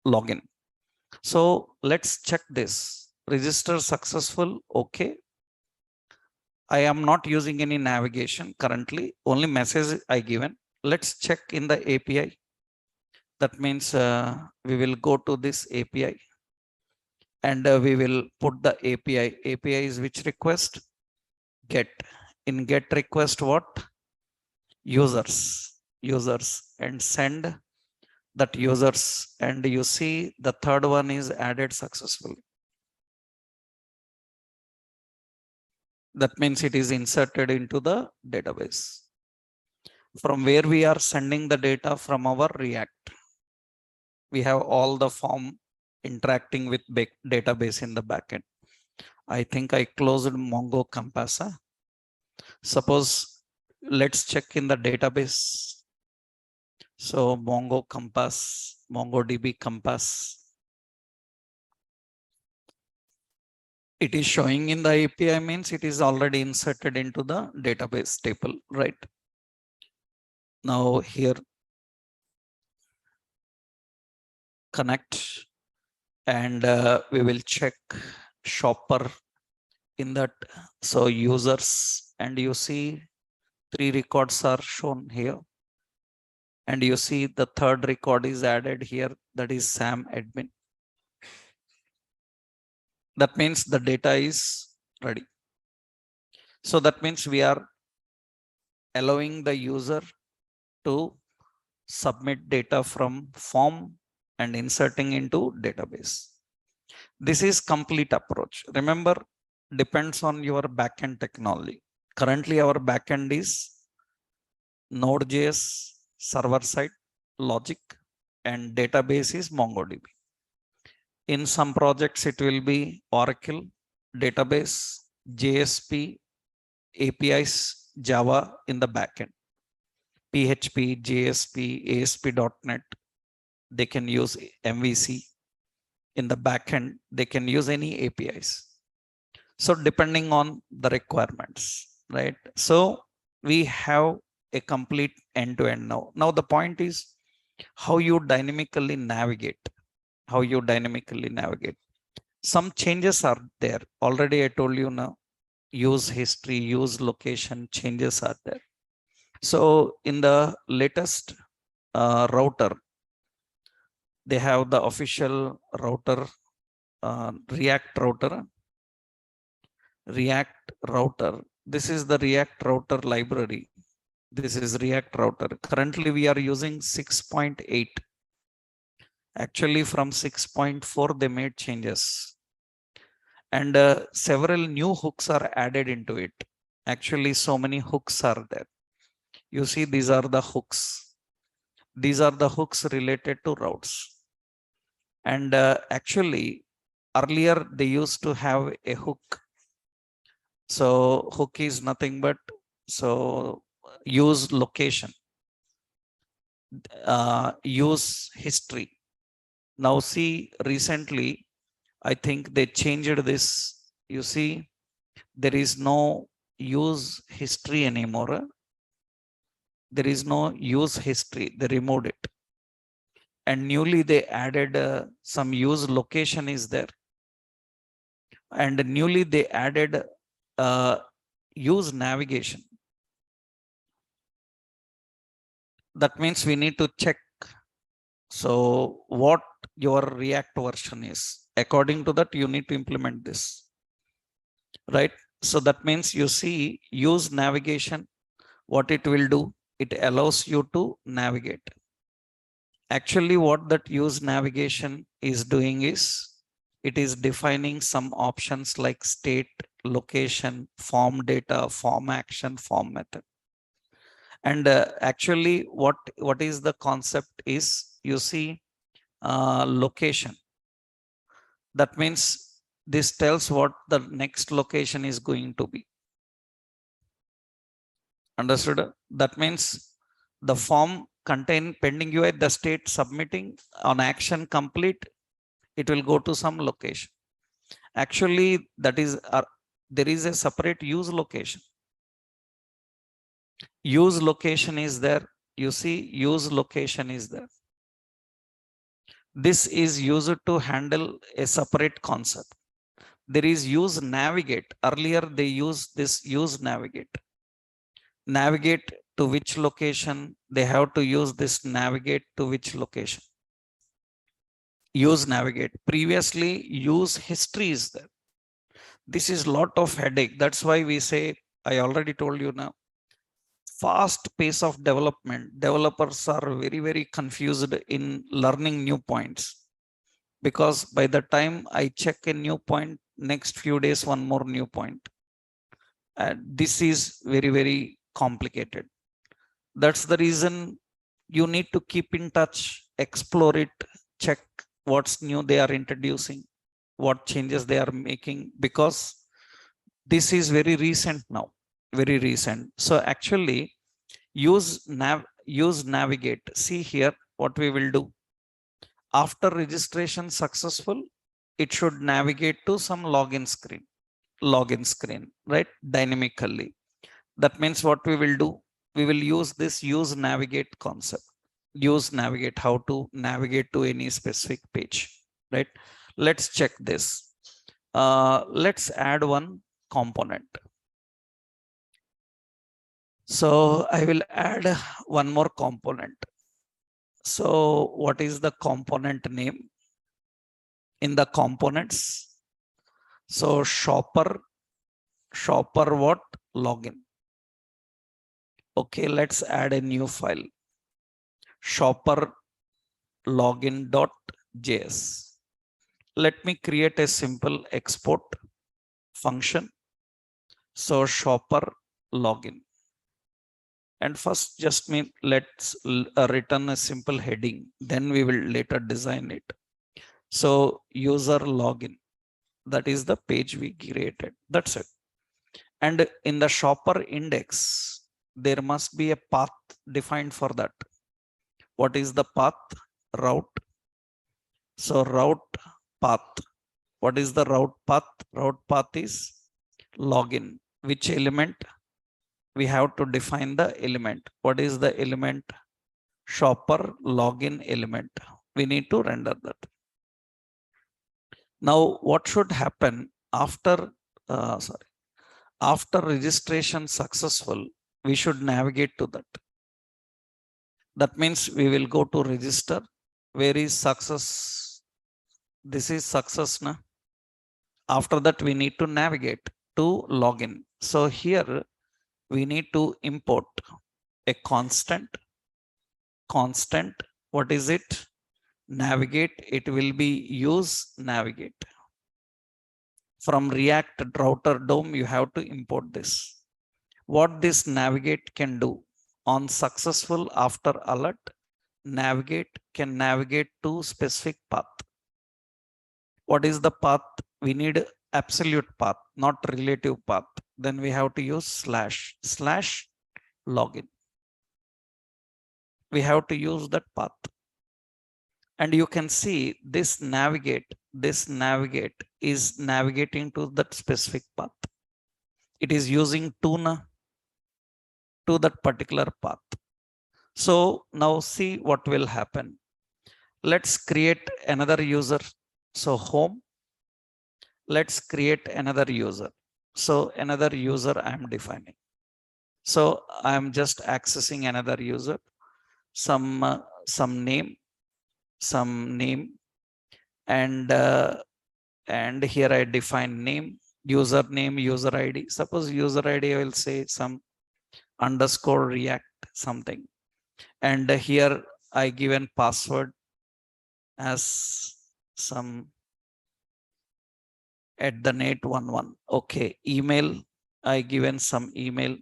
Login. So let's check this. Register successful. Okay. I am not using any navigation currently, only message I given. Let's check in the API. That means we will go to this API, and we will put the API. API is which request? Get. In get request, what? Users, and send that users. And you see the third one is added successfully. That means it is inserted into the database, from where we are sending the data from our React. We have all the form interacting with database in the backend. I think I closed Mongo Compass. Suppose let's check in the database. So Mongo Compass, MongoDB Compass. It is showing in the API, means it is already inserted into the database table, right? Now here connect, and we will check shopper in that. So users, and you see 3 records are shown here, and you see the third record is added here, that is Sam admin. That means the data is ready. So that means we are allowing the user to submit data from form and inserting into database. This is complete approach. Remember, depends on your backend technology. Currently, our backend is Node.js server side logic and database is MongoDB. In some projects, it will be Oracle database, JSP, APIs, Java in the backend, PHP, JSP, ASP.NET. They can use MVC in the backend. They can use any APIs. So depending on the requirements, right? So we have a complete end-to-end now. Now the point is how you dynamically navigate. How you dynamically navigate. Some changes are there. Already I told you now. Use history, use location, changes are there. So in the latest router, they have the official router, React router. React router. This is the React router library. This is React router. Currently, we are using 6.8. Actually, from 6.4, they made changes. And several new hooks are added into it. Actually, so many hooks are there. You see, these are the hooks. These are the hooks related to routes. And actually, earlier they used to have a hook. So hook is nothing but so use location, use history. Now see, recently, I think they changed this. You see, there is no use history anymore. There is no use history. They removed it. And newly they added some use location is there. And newly they added use navigation. That means we need to check. So what your React version is. According to that, you need to implement this. Right? So that means you see use navigation, what it will do. It allows you to navigate. Actually, what that use navigation is doing is it is defining some options like state, location, form data, form action, form method. And actually, what is the concept is, you see, location. That means this tells what the next location is going to be. Understood? That means the form contain pending UI, the state submitting on action complete, it will go to some location. Actually, that is there is a separate use location. Use location is there. You see, use location is there. This is used to handle a separate concept. There is use navigate. Earlier, they used this use navigate. Navigate to which location? They have to use this navigate to which location? Use navigate. Previously, use history is there. This is lot of headache. That's why we say, I already told you now, fast pace of development. Developers are very, very confused in learning new points. Because by the time I check a new point, next few days, one more new point. This is very, very complicated. That's the reason you need to keep in touch, explore it, check what's new they are introducing, what changes they are making, because this is very recent now, very recent. So actually use navigate. See here what we will do. After registration successful, it should navigate to some login screen, right? Dynamically. That means what we will do, we will use this use navigate concept. Use navigate, how to navigate to any specific page, right? Let's check this. Let's add one component. So I will add one more component. So what is the component name in the components? So shopper what? Login. Okay, let's add a new file. Shopper login.js. Let me create a simple export function. So shopper login. And first just let's return a simple heading. Then we will later design it. So user login. That is the page we created. That's it. And in the shopper index, there must be a path defined for that. What is the path? Route. So route path. What is the route path? Route path is login. Which element? We have to define the element. What is the element? Shopper login element. We need to render that. Now, what should happen after after registration successful? We should navigate to that. That means we will go to register. Where is success? This is success now. After that, we need to navigate to login. So here we need to import a constant. What is it? Navigate. It will be use navigate. From React router DOM, you have to import this. What this navigate can do? On successful after alert, navigate can navigate to specific path. What is the path? We need absolute path, not relative path. Then we have to use slash login. We have to use that path. And you can see this navigate is navigating to that specific path. It is using tuna to that particular path. So now see what will happen. Let's create another user. So home. Let's create another user. So another user I am defining. So I am just accessing another user. Some name. And here I define name, username, user ID. Suppose user ID I will say some underscore react something. And here I given password as some @11. Okay, email I given some email.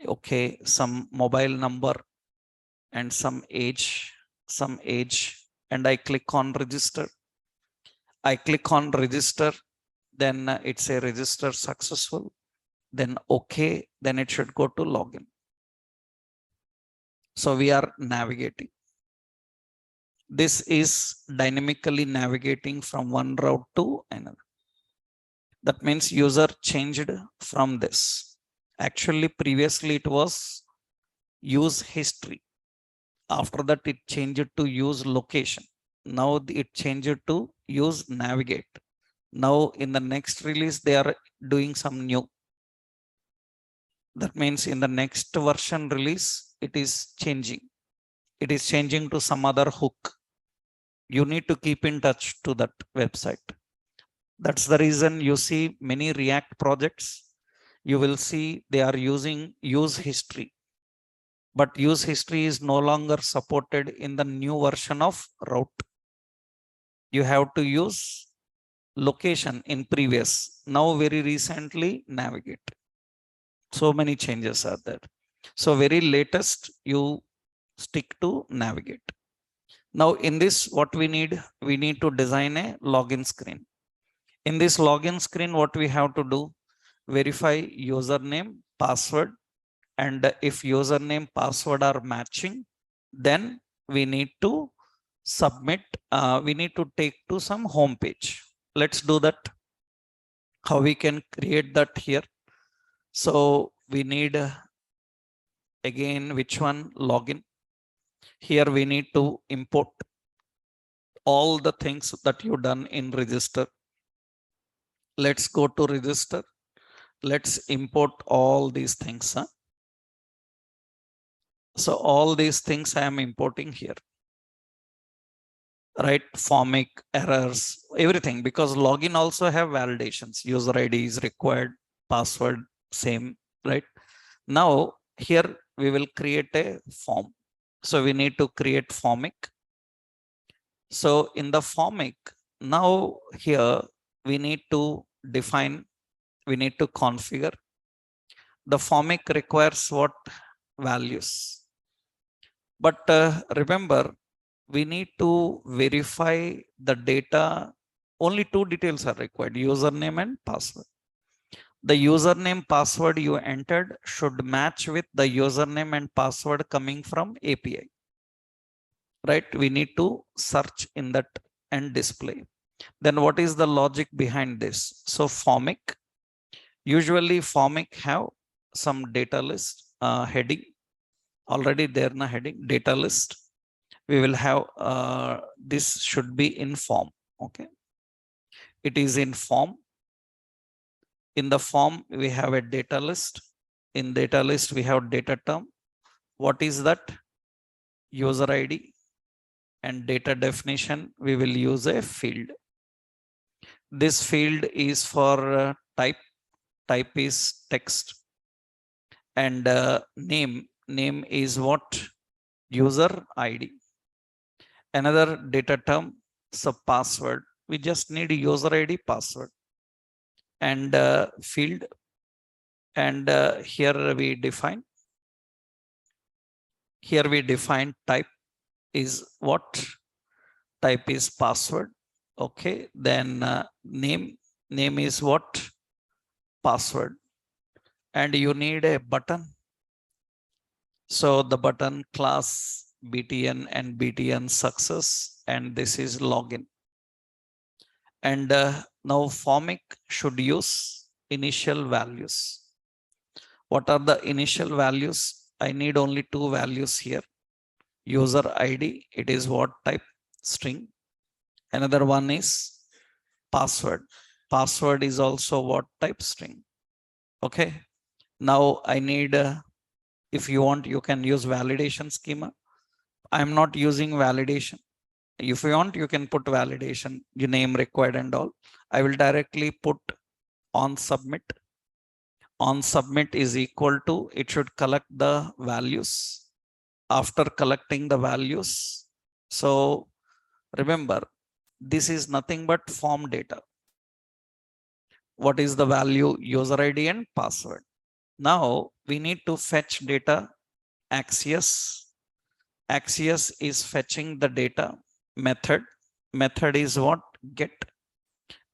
Okay, some mobile number and some age, and I click on register. Then it's a register successful. Then okay, then it should go to login. So we are navigating. This is dynamically navigating from one route to another. That means user changed from this. Actually, previously it was use history. After that, it changed to use location. Now it changed to use navigate. Now in the next release, they are doing some new. That means in the next version release, it is changing. It is changing to some other hook. You need to keep in touch to that website. That's the reason you see many React projects. You will see they are using use history. But use history is no longer supported in the new version of route. You have to use location in previous. Now very recently navigate. So many changes are there. So very latest you stick to navigate. Now in this, what we need to design a login screen. In this login screen, what we have to do? Verify username, password. And if username, password are matching, then we need to submit. We need to take to some home page. Let's do that. How we can create that here? So we need again, which one? Login. Here we need to import all the things that you done in register. Let's go to register. Let's import all these things. So all these things I am importing here, right? Formic, errors, everything, because login also have validations. User ID is required, password same, right? Now here we will create a form. So we need to create formic. So in the formic, now here we need to define, we need to configure. The formic requires what? Values. But remember, we need to verify the data. Only two details are required: username and password. The username password you entered should match with the username and password coming from API. Right? We need to search in that and display. Then what is the logic behind this? So formic, usually formic have some data list heading already there in a heading data list. We will have this should be in form. Okay, it is in form. In the form we have a data list. In data list we have data term. What is that? User ID. And data definition we will use a field. This field is for type. Type is text. And name is what? User ID. Another data term, so password. We just need user ID, password, and field. And here we define. Here we define type is what? Type is password. Okay. Then name is what? Password. And you need a button. So the button class BTN and BTN success, and this is login. And now formic should use initial values. What are the initial values? I need only two values here. User ID, it is what type? String. Another one is password. Password is also what type? String. Okay. Now I need, if you want, you can use validation schema. I'm not using validation. If you want, you can put validation, your name required and all. I will directly put on submit. On submit is equal to, it should collect the values. After collecting the values, so remember, this is nothing but form data. What is the value? User ID and password. Now we need to fetch data. Axios. Axios is fetching the data. Method. Method is what? Get.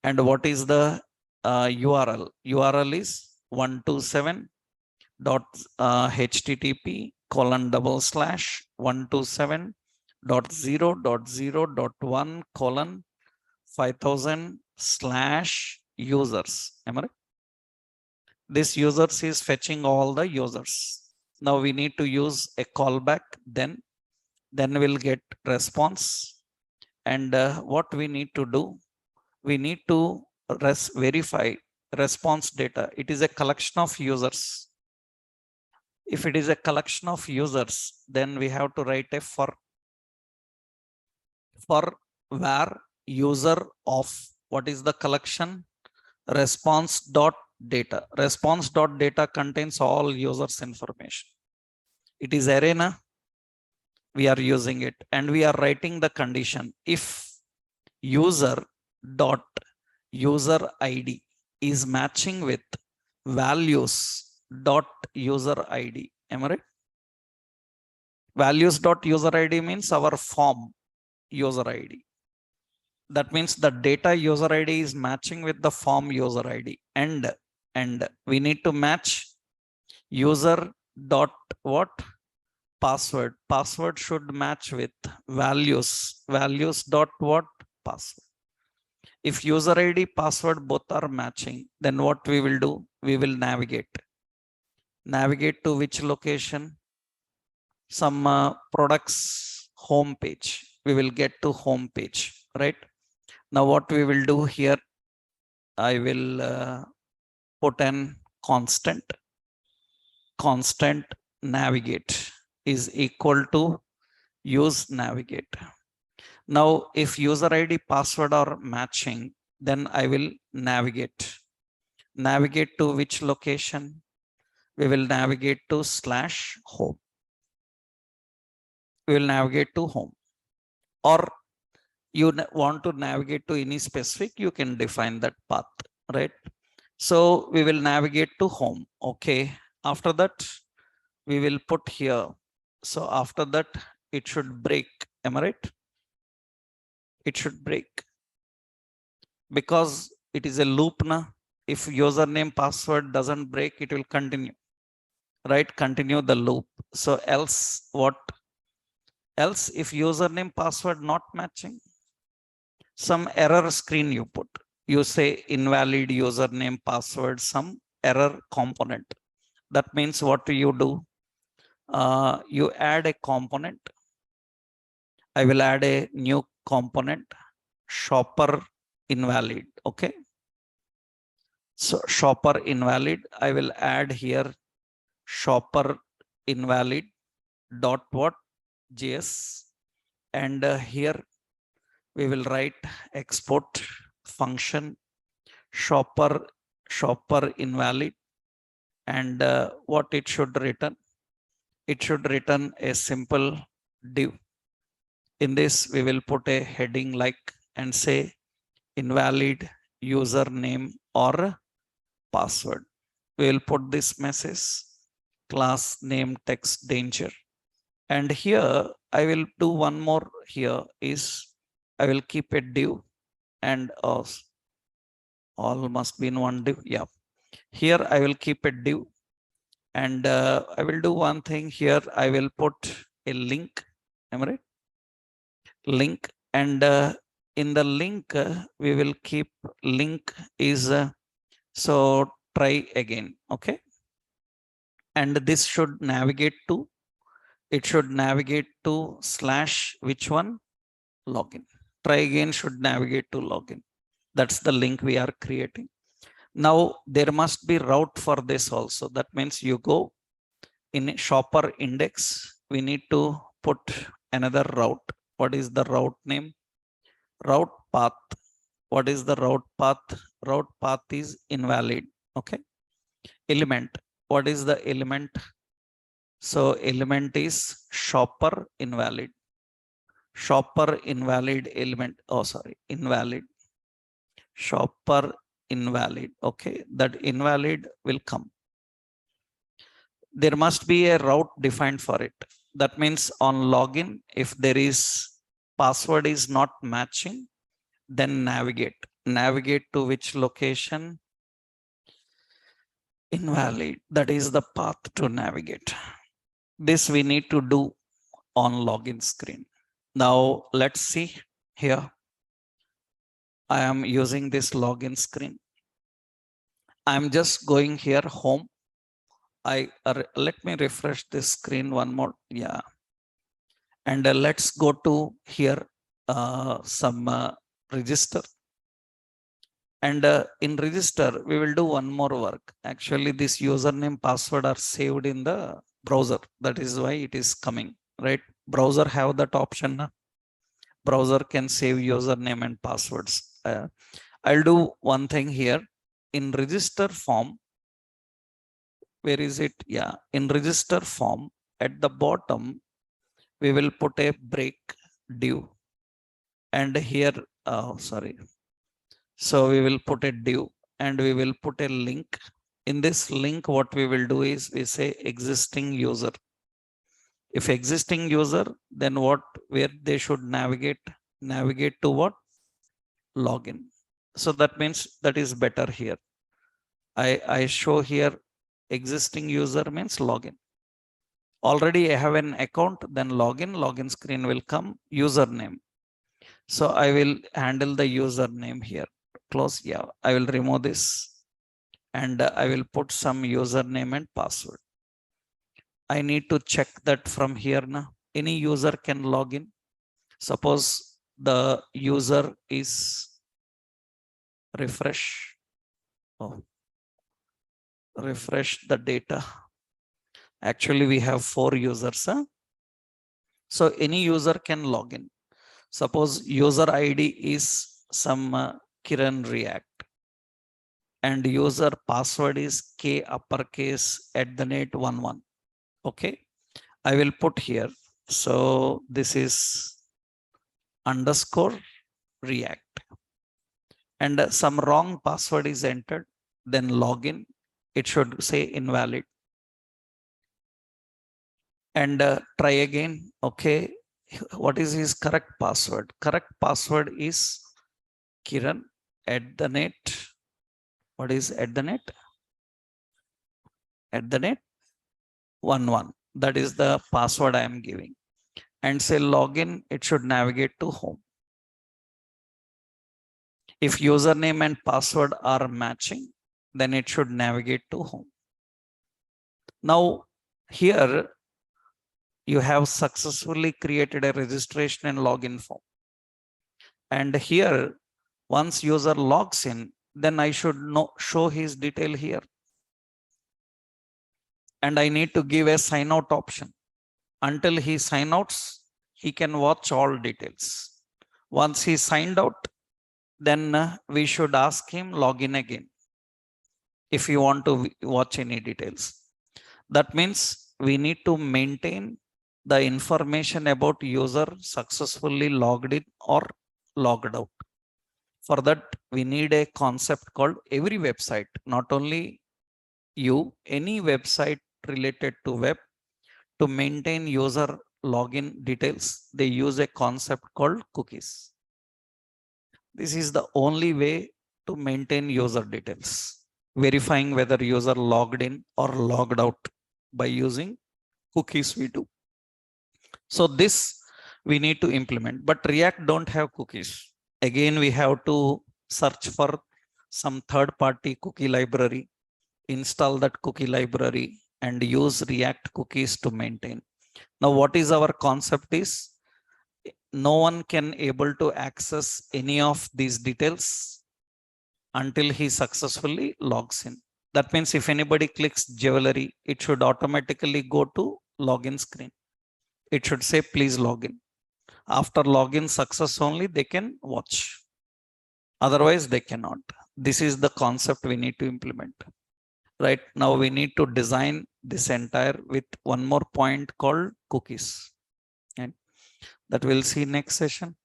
And what is the URL? URL is 127.http://127.0.0.1:5000/users. Am I right? This users is fetching all the users. Now we need to use a callback. Then we'll get response. And what we need to do? We need to verify response data. It is a collection of users. If it is a collection of users, then we have to write a for var user of what is the collection? Response dot data. Response dot data contains all users information. It is arena. We are using it, and we are writing the condition if user dot user ID is matching with values dot user ID. Am I right? Values dot user ID means our form user ID. That means the data user ID is matching with the form user ID. And we need to match user dot what? Password. Password should match with values. Values dot what? Password. If user ID, password both are matching, then what we will do? We will navigate. Navigate to which location? Some products home page. We will get to home page. right? Now what we will do here, I will put an constant navigate is equal to use navigate. Now, if user ID password are matching, then I will navigate. Navigate to which location? We will navigate to /home. We will navigate to home. Or you want to navigate to any specific, you can define that path, right? So we will navigate to home. Okay. After that, we will put here. So after that, it should break. Am I right? It should break because it is a loop now. If username password doesn't break, it will continue, right? Continue the loop. So else what? Else if username password not matching, some error screen you put. You say invalid username password, some error component. That means what do you do? You add a component. I will add a new component, shopper invalid. Okay. So shopper invalid, I will add here shopper invalid dot what JS, and here we will write export function shopper invalid, and what it should return? It should return a simple div. In this, we will put a heading like and say invalid username or password. We will put this message class name text danger. And here I will do one more here is I will keep a div and all must be in one div. Yeah. Here I will keep a div and I will do one thing here. I will put a link. Am I right? Link, and in the link we will keep link is so try again. Okay. And this should navigate to, it should navigate to / which one? Login. Try again should navigate to login. That's the link we are creating. Now there must be route for this also. That means you go in shopper index, we need to put another route. What is the route name? Route path. What is the route path? Route path is invalid. Okay. Element. What is the element? So element is shopper invalid. Shopper invalid element. Oh, sorry, invalid. Shopper invalid. Okay, that invalid will come. There must be a route defined for it. That means on login, if there is password is not matching, then navigate. Navigate to which location? Invalid. That is the path to navigate. This we need to do on login screen. Now let's see here. I am using this login screen. I'm just going here home. Let me refresh this screen one more. Yeah. And let's go to here some register. And in register, we will do one more work. Actually, this username password are saved in the browser. That is why it is coming, right? Browser have that option. Browser can save username and passwords. I'll do one thing here. In register form, where is it? Yeah, in register form, at the bottom, we will put a break div. And here, sorry. So we will put a div and we will put a link. In this link, what we will do is we say existing user. If existing user, then what, where they should navigate? Navigate to what? Login. So that means that is better here. I show here existing user means login. Already I have an account, then login screen will come, username. So I will handle the username here. Close. Yeah, I will remove this and I will put some username and password. I need to check that from here now. Any user can log in. Suppose the user is refresh. Oh, refresh the data. Actually, we have 4 users. Huh? So any user can log in. Suppose user ID is some Kiran React and user password is K uppercase @11. Okay, I will put here. So this is underscore React and some wrong password is entered, then login. It should say invalid and try again. Okay, what is his correct password? Correct password is Kiran @net. What is @net? @11. That is the password I am giving. And say login, it should navigate to home. If username and password are matching, then it should navigate to home. Now, here you have successfully created a registration and login form. And here, once user logs in, then I should show his detail here. And I need to give a sign out option. Until he sign outs, he can watch all details. Once he signed out, then we should ask him login again if you want to watch any details. That means we need to maintain the information about user successfully logged in or logged out. For that, we need a concept called every website, not only you, any website related to web, to maintain user login details, they use a concept called cookies. This is the only way to maintain user details, verifying whether user logged in or logged out by using cookies we do. So this we need to implement, but React don't have cookies. Again, we have to search for some third-party cookie library, install that cookie library and use React cookies to maintain. Now, what is our concept is, no one can able to access any of these details until he successfully logs in. That means if anybody clicks jewelry, it should automatically go to login screen. It should say, please log in. After login success only, they can watch. Otherwise, they cannot. This is the concept we need to implement. Right now, we need to design this entire with one more point called cookies. And that we'll see next session.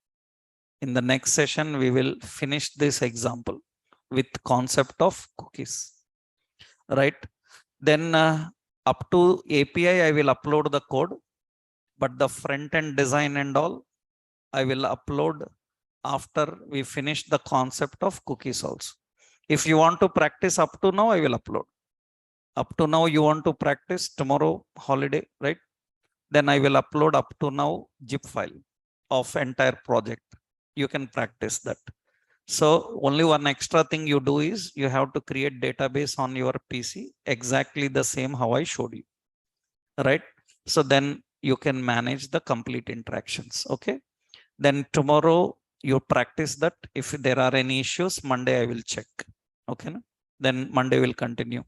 In the next session, we will finish this example with concept of cookies. Right. Then up to API, I will upload the code, but the front end design and all, I will upload after we finish the concept of cookies also. If you want to practice up to now, I will upload. Up to now, you want to practice tomorrow holiday, right? Then I will upload up to now zip file of entire project. You can practice that. So only one extra thing you do is you have to create database on your PC, exactly the same how I showed you, right? So then you can manage the complete interactions. Okay. Then tomorrow you practice that. If there are any issues, Monday I will check. Okay. Then Monday will continue.